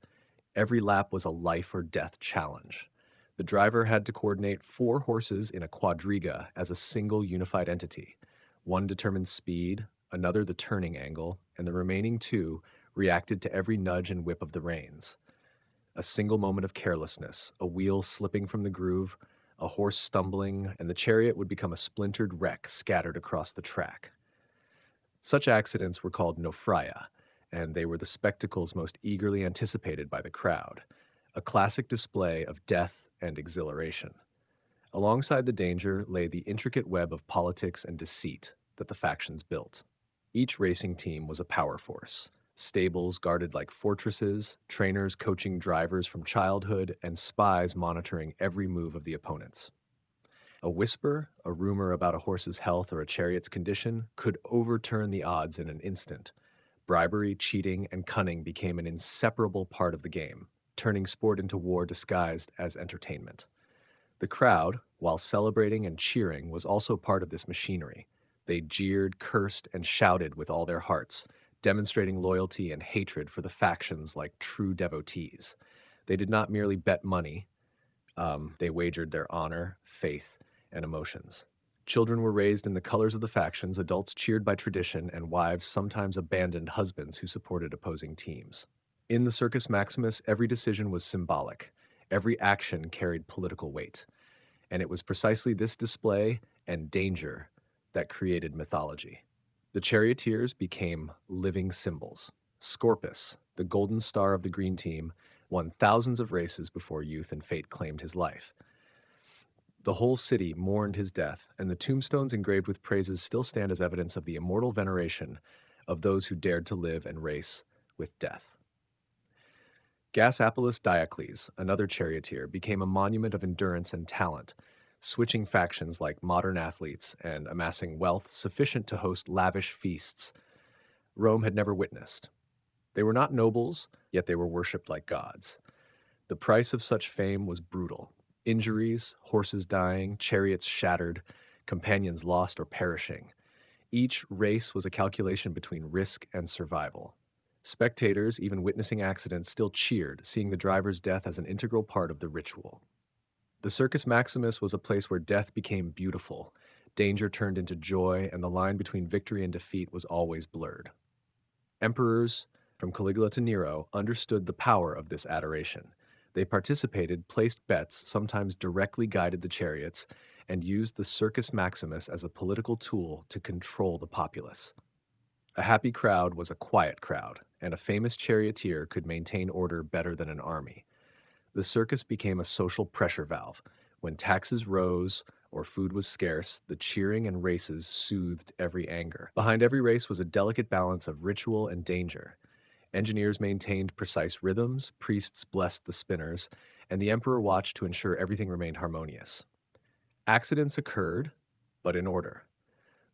Every lap was a life or death challenge. The driver had to coordinate 4 horses in a quadriga as a single unified entity. One determined speed, another the turning angle, and the remaining 2 reacted to every nudge and whip of the reins. A single moment of carelessness, a wheel slipping from the groove, a horse stumbling, and the chariot would become a splintered wreck scattered across the track. Such accidents were called nofria, and they were the spectacles most eagerly anticipated by the crowd, a classic display of death and exhilaration. Alongside the danger lay the intricate web of politics and deceit that the factions built. Each racing team was a power force: stables guarded like fortresses, trainers coaching drivers from childhood, and spies monitoring every move of the opponents. A whisper, a rumor about a horse's health or a chariot's condition, could overturn the odds in an instant. Bribery, cheating, and cunning became an inseparable part of the game, turning sport into war disguised as entertainment. The crowd, while celebrating and cheering, was also part of this machinery. They jeered, cursed, and shouted with all their hearts, demonstrating loyalty and hatred for the factions like true devotees. They did not merely bet money, they wagered their honor, faith, and emotions. Children were raised in the colors of the factions, adults cheered by tradition, and wives sometimes abandoned husbands who supported opposing teams. In the Circus Maximus, every decision was symbolic. Every action carried political weight. And it was precisely this display and danger that created mythology. The charioteers became living symbols. Scorpus, the golden star of the green team, won thousands of races before youth and fate claimed his life. The whole city mourned his death, and the tombstones engraved with praises still stand as evidence of the immortal veneration of those who dared to live and race with death. Gasapolus Diocles, another charioteer, became a monument of endurance and talent, switching factions like modern athletes and amassing wealth sufficient to host lavish feasts Rome had never witnessed. They were not nobles, yet they were worshipped like gods. The price of such fame was brutal. Injuries, horses dying, chariots shattered, companions lost or perishing. Each race was a calculation between risk and survival. Spectators, even witnessing accidents, still cheered, seeing the driver's death as an integral part of the ritual. The Circus Maximus was a place where death became beautiful, danger turned into joy, and the line between victory and defeat was always blurred. Emperors, from Caligula to Nero, understood the power of this adoration. They participated, placed bets, sometimes directly guided the chariots, and used the Circus Maximus as a political tool to control the populace. A happy crowd was a quiet crowd, and a famous charioteer could maintain order better than an army. The circus became a social pressure valve. When taxes rose or food was scarce, the cheering and races soothed every anger. Behind every race was a delicate balance of ritual and danger. Engineers maintained precise rhythms, priests blessed the spinners, and the emperor watched to ensure everything remained harmonious. Accidents occurred, but in order.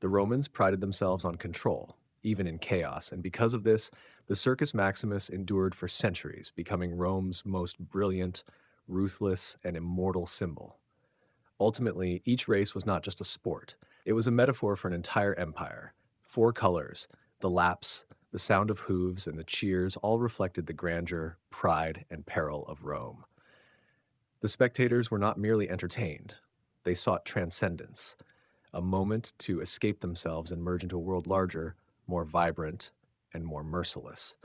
The Romans prided themselves on control, even in chaos, and because of this, the Circus Maximus endured for centuries, becoming Rome's most brilliant, ruthless, and immortal symbol. Ultimately, each race was not just a sport, it was a metaphor for an entire empire. Four colors, the laps, the sound of hooves, and the cheers all reflected the grandeur, pride, and peril of Rome. The spectators were not merely entertained, they sought transcendence, a moment to escape themselves and merge into a world larger, more vibrant, and more merciless.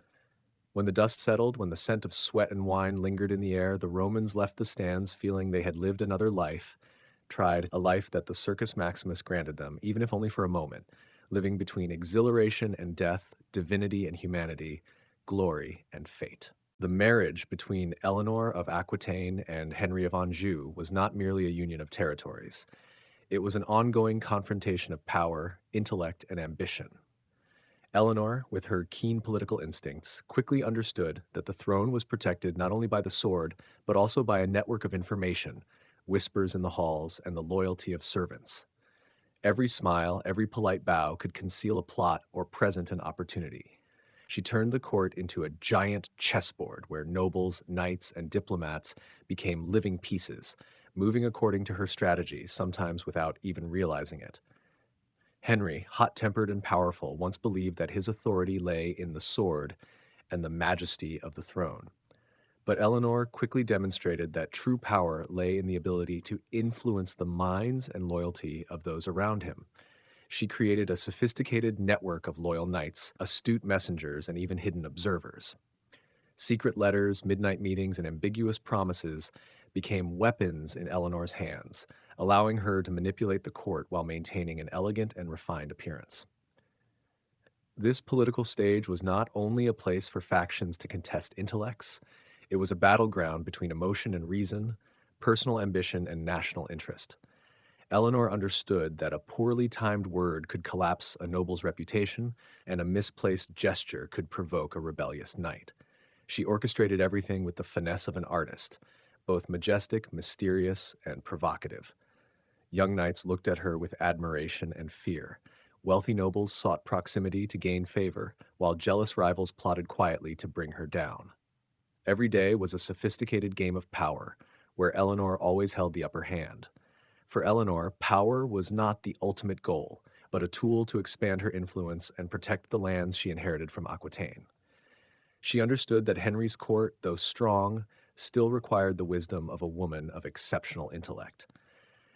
When the dust settled, when the scent of sweat and wine lingered in the air, the Romans left the stands feeling they had lived another life, tried a life that the Circus Maximus granted them, even if only for a moment, living between exhilaration and death, divinity and humanity, glory and fate. The marriage between Eleanor of Aquitaine and Henry of Anjou was not merely a union of territories. It was an ongoing confrontation of power, intellect, and ambition. Eleanor, with her keen political instincts, quickly understood that the throne was protected not only by the sword, but also by a network of information, whispers in the halls, and the loyalty of servants. Every smile, every polite bow could conceal a plot or present an opportunity. She turned the court into a giant chessboard where nobles, knights, and diplomats became living pieces, moving according to her strategy, sometimes without even realizing it. Henry, hot-tempered and powerful, once believed that his authority lay in the sword and the majesty of the throne. But Eleanor quickly demonstrated that true power lay in the ability to influence the minds and loyalty of those around him. She created a sophisticated network of loyal knights, astute messengers, and even hidden observers. Secret letters, midnight meetings, and ambiguous promises became weapons in Eleanor's hands, allowing her to manipulate the court while maintaining an elegant and refined appearance. This political stage was not only a place for factions to contest intellects, it was a battleground between emotion and reason, personal ambition and national interest. Eleanor understood that a poorly timed word could collapse a noble's reputation, and a misplaced gesture could provoke a rebellious knight. She orchestrated everything with the finesse of an artist, both majestic, mysterious, and provocative. Young knights looked at her with admiration and fear. Wealthy nobles sought proximity to gain favor, while jealous rivals plotted quietly to bring her down. Every day was a sophisticated game of power, where Eleanor always held the upper hand. For Eleanor, power was not the ultimate goal, but a tool to expand her influence and protect the lands she inherited from Aquitaine. She understood that Henry's court, though strong, still required the wisdom of a woman of exceptional intellect.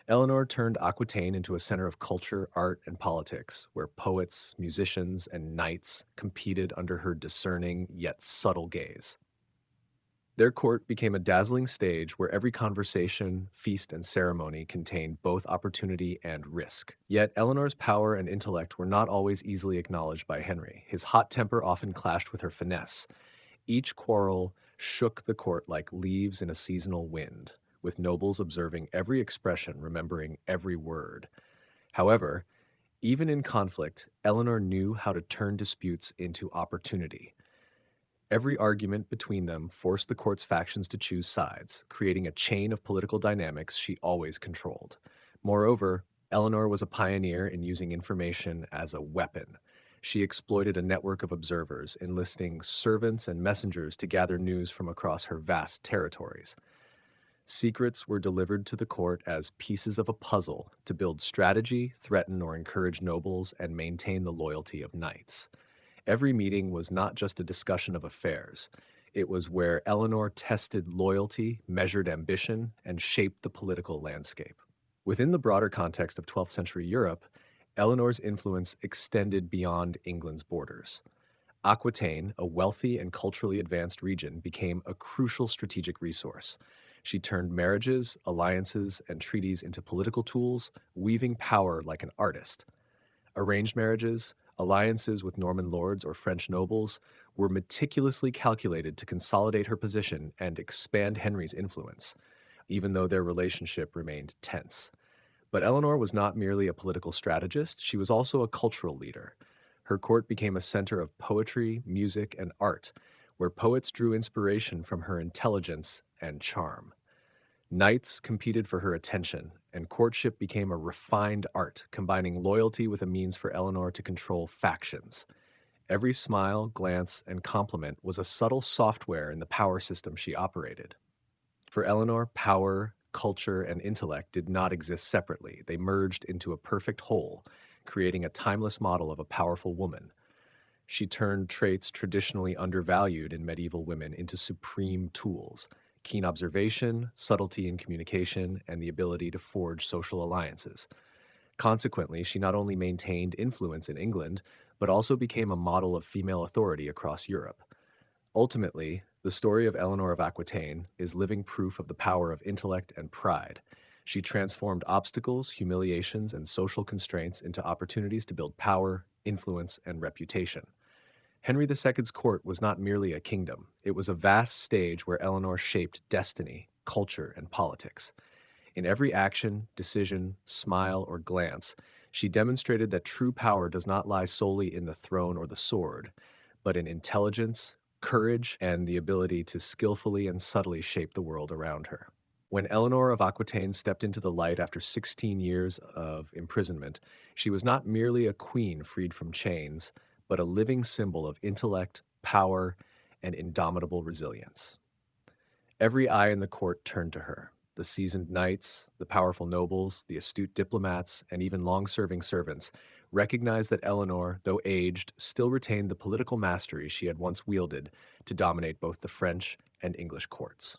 Eleanor turned Aquitaine into a center of culture, art, and politics, where poets, musicians, and knights competed under her discerning yet subtle gaze. Their court became a dazzling stage where every conversation, feast, and ceremony contained both opportunity and risk. Yet Eleanor's power and intellect were not always easily acknowledged by Henry. His hot temper often clashed with her finesse. Each quarrel shook the court like leaves in a seasonal wind, with nobles observing every expression, remembering every word. However, even in conflict, Eleanor knew how to turn disputes into opportunity. Every argument between them forced the court's factions to choose sides, creating a chain of political dynamics she always controlled. Moreover, Eleanor was a pioneer in using information as a weapon. She exploited a network of observers, enlisting servants and messengers to gather news from across her vast territories. Secrets were delivered to the court as pieces of a puzzle to build strategy, threaten or encourage nobles, and maintain the loyalty of knights. Every meeting was not just a discussion of affairs. It was where Eleanor tested loyalty, measured ambition, and shaped the political landscape. Within the broader context of 12th century Europe, Eleanor's influence extended beyond England's borders. Aquitaine, a wealthy and culturally advanced region, became a crucial strategic resource. She turned marriages, alliances, and treaties into political tools, weaving power like an artist. Arranged marriages, alliances with Norman lords or French nobles, were meticulously calculated to consolidate her position and expand Henry's influence, even though their relationship remained tense. But Eleanor was not merely a political strategist, she was also a cultural leader. Her court became a center of poetry, music, and art, where poets drew inspiration from her intelligence and charm. Knights competed for her attention, and courtship became a refined art, combining loyalty with a means for Eleanor to control factions. Every smile, glance, and compliment was a subtle software in the power system she operated. For Eleanor, power, culture, and intellect did not exist separately. They merged into a perfect whole, creating a timeless model of a powerful woman. She turned traits traditionally undervalued in medieval women into supreme tools: keen observation, subtlety in communication, and the ability to forge social alliances. Consequently, she not only maintained influence in England, but also became a model of female authority across Europe. Ultimately, the story of Eleanor of Aquitaine is living proof of the power of intellect and pride. She transformed obstacles, humiliations, and social constraints into opportunities to build power, influence, and reputation. Henry II's court was not merely a kingdom, it was a vast stage where Eleanor shaped destiny, culture, and politics. In every action, decision, smile, or glance, she demonstrated that true power does not lie solely in the throne or the sword, but in intelligence, courage, and the ability to skillfully and subtly shape the world around her. When Eleanor of Aquitaine stepped into the light after 16 years of imprisonment, she was not merely a queen freed from chains, but a living symbol of intellect, power, and indomitable resilience. Every eye in the court turned to her. The seasoned knights, the powerful nobles, the astute diplomats, and even long-serving servants recognized that Eleanor, though aged, still retained the political mastery she had once wielded to dominate both the French and English courts.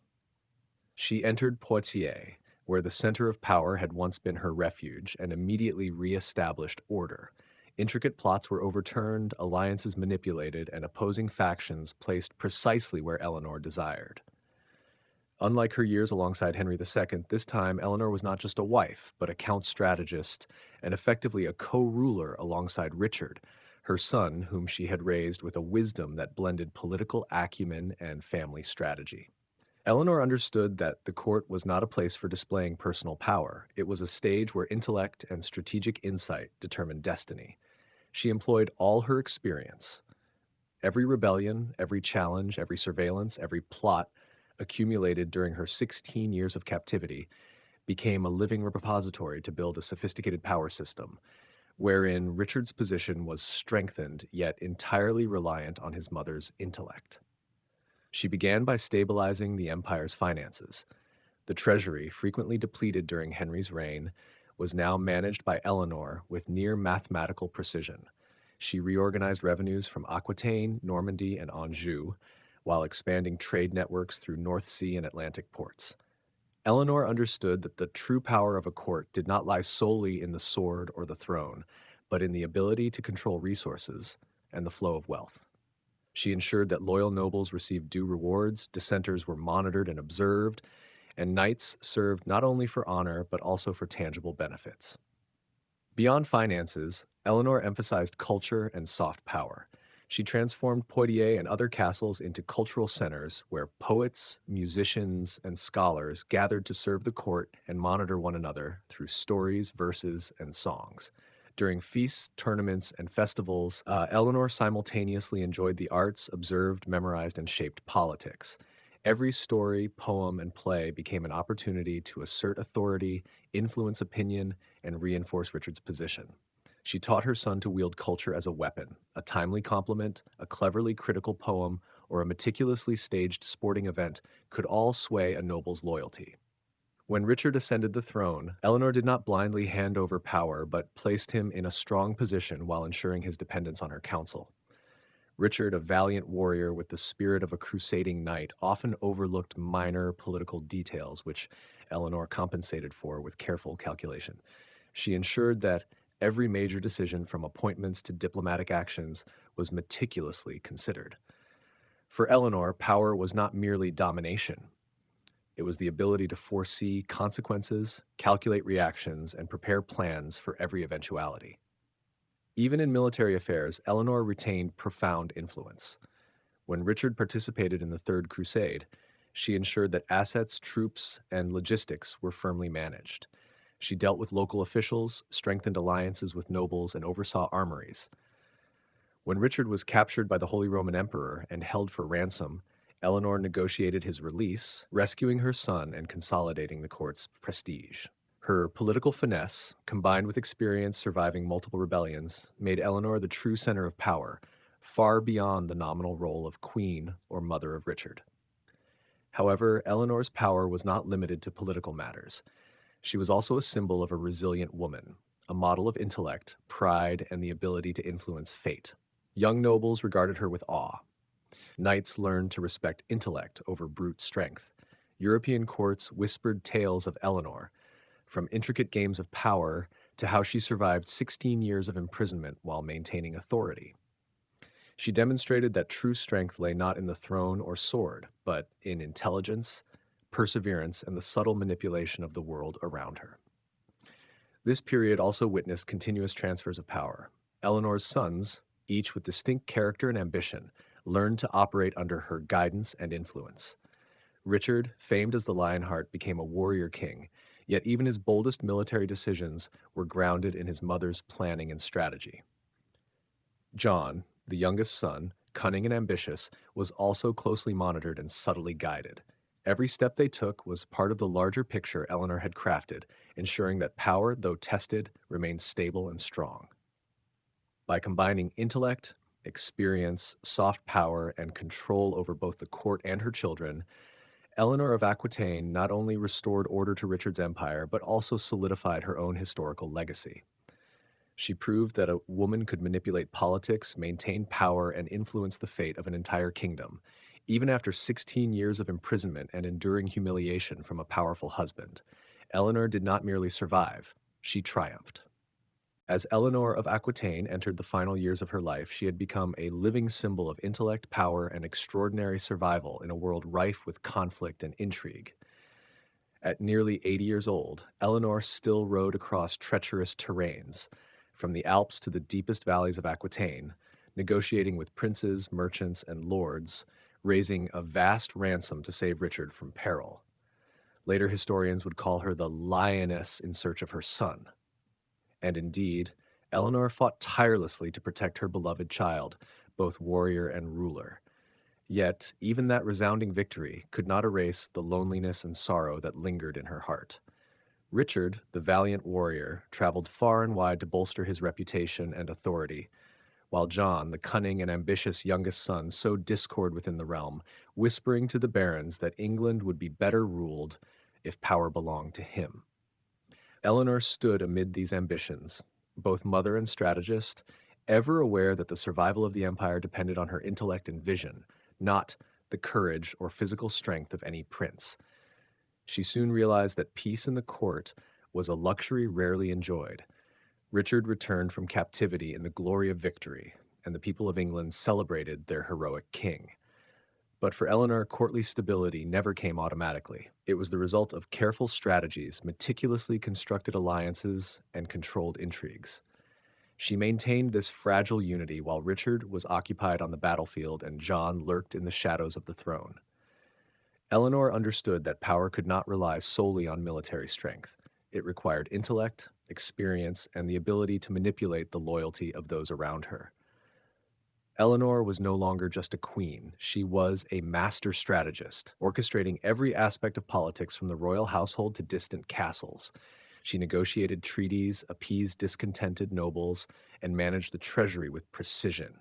She entered Poitiers, where the center of power had once been her refuge, and immediately re-established order. Intricate plots were overturned, alliances manipulated, and opposing factions placed precisely where Eleanor desired. Unlike her years alongside Henry II, this time Eleanor was not just a wife, but a count strategist and effectively a co-ruler alongside Richard, her son, whom she had raised with a wisdom that blended political acumen and family strategy. Eleanor understood that the court was not a place for displaying personal power. It was a stage where intellect and strategic insight determined destiny. She employed all her experience. Every rebellion, every challenge, every surveillance, every plot accumulated during her 16 years of captivity became a living repository to build a sophisticated power system, wherein Richard's position was strengthened yet entirely reliant on his mother's intellect. She began by stabilizing the empire's finances. The treasury, frequently depleted during Henry's reign, was now managed by Eleanor with near mathematical precision. She reorganized revenues from Aquitaine, Normandy, and Anjou, while expanding trade networks through North Sea and Atlantic ports. Eleanor understood that the true power of a court did not lie solely in the sword or the throne, but in the ability to control resources and the flow of wealth. She ensured that loyal nobles received due rewards, dissenters were monitored and observed, and knights served not only for honor but also for tangible benefits. Beyond finances, Eleanor emphasized culture and soft power. She transformed Poitiers and other castles into cultural centers where poets, musicians, and scholars gathered to serve the court and monitor one another through stories, verses, and songs. During feasts, tournaments, and festivals, Eleanor simultaneously enjoyed the arts, observed, memorized, and shaped politics. Every story, poem, and play became an opportunity to assert authority, influence opinion, and reinforce Richard's position. She taught her son to wield culture as a weapon. A timely compliment, a cleverly critical poem, or a meticulously staged sporting event could all sway a noble's loyalty. When Richard ascended the throne, Eleanor did not blindly hand over power, but placed him in a strong position while ensuring his dependence on her counsel. Richard, a valiant warrior with the spirit of a crusading knight, often overlooked minor political details, which Eleanor compensated for with careful calculation. She ensured that every major decision, from appointments to diplomatic actions, was meticulously considered. For Eleanor, power was not merely domination. It was the ability to foresee consequences, calculate reactions, and prepare plans for every eventuality. Even in military affairs, Eleanor retained profound influence. When Richard participated in the Third Crusade, she ensured that assets, troops, and logistics were firmly managed. She dealt with local officials, strengthened alliances with nobles, and oversaw armories. When Richard was captured by the Holy Roman Emperor and held for ransom, Eleanor negotiated his release, rescuing her son and consolidating the court's prestige. Her political finesse, combined with experience surviving multiple rebellions, made Eleanor the true center of power, far beyond the nominal role of queen or mother of Richard. However, Eleanor's power was not limited to political matters. She was also a symbol of a resilient woman, a model of intellect, pride, and the ability to influence fate. Young nobles regarded her with awe. Knights learned to respect intellect over brute strength. European courts whispered tales of Eleanor, from intricate games of power to how she survived 16 years of imprisonment while maintaining authority. She demonstrated that true strength lay not in the throne or sword, but in intelligence, perseverance, and the subtle manipulation of the world around her. This period also witnessed continuous transfers of power. Eleanor's sons, each with distinct character and ambition, learned to operate under her guidance and influence. Richard, famed as the Lionheart, became a warrior king, yet even his boldest military decisions were grounded in his mother's planning and strategy. John, the youngest son, cunning and ambitious, was also closely monitored and subtly guided. Every step they took was part of the larger picture Eleanor had crafted, ensuring that power, though tested, remained stable and strong. By combining intellect, experience, soft power, and control over both the court and her children, Eleanor of Aquitaine not only restored order to Richard's empire, but also solidified her own historical legacy. She proved that a woman could manipulate politics, maintain power, and influence the fate of an entire kingdom, even after 16 years of imprisonment and enduring humiliation from a powerful husband. Eleanor did not merely survive, she triumphed. As Eleanor of Aquitaine entered the final years of her life, she had become a living symbol of intellect, power, and extraordinary survival in a world rife with conflict and intrigue. At nearly 80 years old, Eleanor still rode across treacherous terrains, from the Alps to the deepest valleys of Aquitaine, negotiating with princes, merchants, and lords, raising a vast ransom to save Richard from peril. Later historians would call her the lioness in search of her son. And indeed, Eleanor fought tirelessly to protect her beloved child, both warrior and ruler. Yet, even that resounding victory could not erase the loneliness and sorrow that lingered in her heart. Richard, the valiant warrior, traveled far and wide to bolster his reputation and authority, while John, the cunning and ambitious youngest son, sowed discord within the realm, whispering to the barons that England would be better ruled if power belonged to him. Eleanor stood amid these ambitions, both mother and strategist, ever aware that the survival of the empire depended on her intellect and vision, not the courage or physical strength of any prince. She soon realized that peace in the court was a luxury rarely enjoyed. Richard returned from captivity in the glory of victory, and the people of England celebrated their heroic king. But for Eleanor, courtly stability never came automatically. It was the result of careful strategies, meticulously constructed alliances, and controlled intrigues. She maintained this fragile unity while Richard was occupied on the battlefield and John lurked in the shadows of the throne. Eleanor understood that power could not rely solely on military strength. It required intellect, experience, and the ability to manipulate the loyalty of those around her. Eleanor was no longer just a queen, she was a master strategist, orchestrating every aspect of politics from the royal household to distant castles. She negotiated treaties, appeased discontented nobles, and managed the treasury with precision.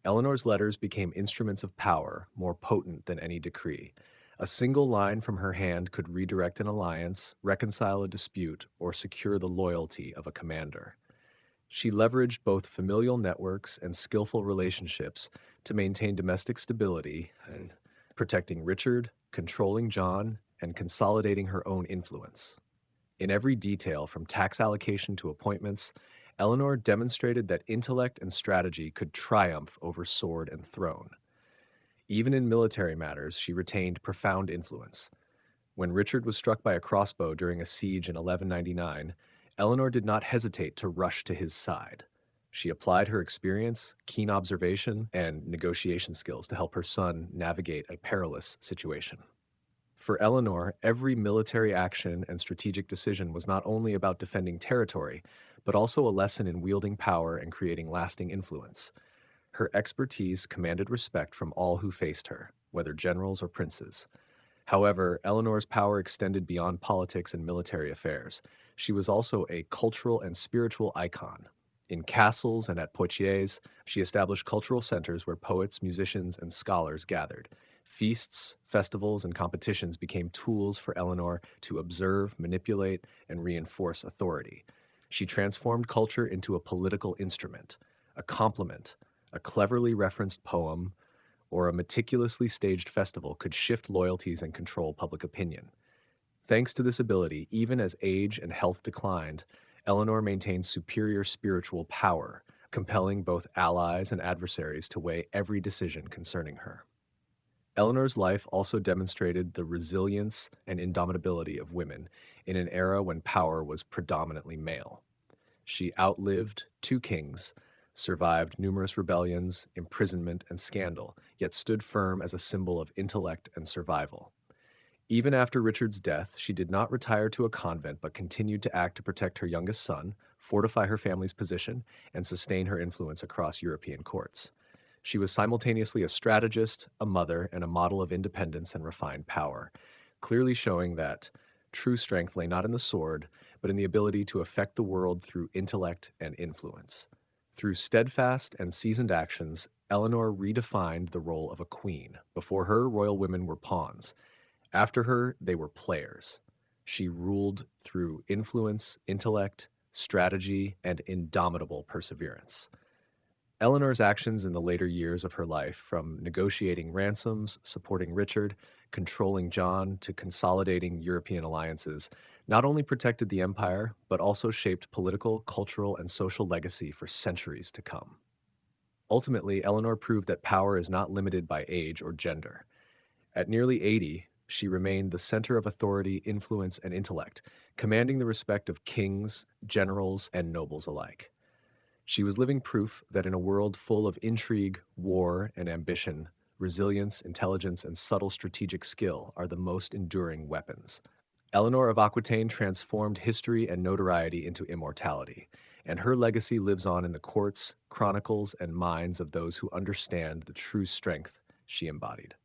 Eleanor's letters became instruments of power, more potent than any decree. A single line from her hand could redirect an alliance, reconcile a dispute, or secure the loyalty of a commander. She leveraged both familial networks and skillful relationships to maintain domestic stability and protecting Richard, controlling John, and consolidating her own influence. In every detail, from tax allocation to appointments, Eleanor demonstrated that intellect and strategy could triumph over sword and throne. Even in military matters, she retained profound influence. When Richard was struck by a crossbow during a siege in 1199, Eleanor did not hesitate to rush to his side. She applied her experience, keen observation, and negotiation skills to help her son navigate a perilous situation. For Eleanor, every military action and strategic decision was not only about defending territory, but also a lesson in wielding power and creating lasting influence. Her expertise commanded respect from all who faced her, whether generals or princes. However, Eleanor's power extended beyond politics and military affairs. She was also a cultural and spiritual icon. In castles and at Poitiers, she established cultural centers where poets, musicians, and scholars gathered. Feasts, festivals, and competitions became tools for Eleanor to observe, manipulate, and reinforce authority. She transformed culture into a political instrument, a compliment, a cleverly referenced poem, or a meticulously staged festival could shift loyalties and control public opinion. Thanks to this ability, even as age and health declined, Eleanor maintained superior spiritual power, compelling both allies and adversaries to weigh every decision concerning her. Eleanor's life also demonstrated the resilience and indomitability of women in an era when power was predominantly male. She outlived two kings, survived numerous rebellions, imprisonment, and scandal, yet stood firm as a symbol of intellect and survival. Even after Richard's death, she did not retire to a convent but continued to act to protect her youngest son, fortify her family's position, and sustain her influence across European courts. She was simultaneously a strategist, a mother, and a model of independence and refined power, clearly showing that true strength lay not in the sword, but in the ability to affect the world through intellect and influence. Through steadfast and seasoned actions, Eleanor redefined the role of a queen. Before her, royal women were pawns. After her, they were players. She ruled through influence, intellect, strategy, and indomitable perseverance. Eleanor's actions in the later years of her life, from negotiating ransoms, supporting Richard, controlling John, to consolidating European alliances, not only protected the empire, but also shaped political, cultural, and social legacy for centuries to come. Ultimately, Eleanor proved that power is not limited by age or gender. At nearly 80, she remained the center of authority, influence, and intellect, commanding the respect of kings, generals, and nobles alike. She was living proof that in a world full of intrigue, war, and ambition, resilience, intelligence, and subtle strategic skill are the most enduring weapons. Eleanor of Aquitaine transformed history and notoriety into immortality, and her legacy lives on in the courts, chronicles, and minds of those who understand the true strength she embodied.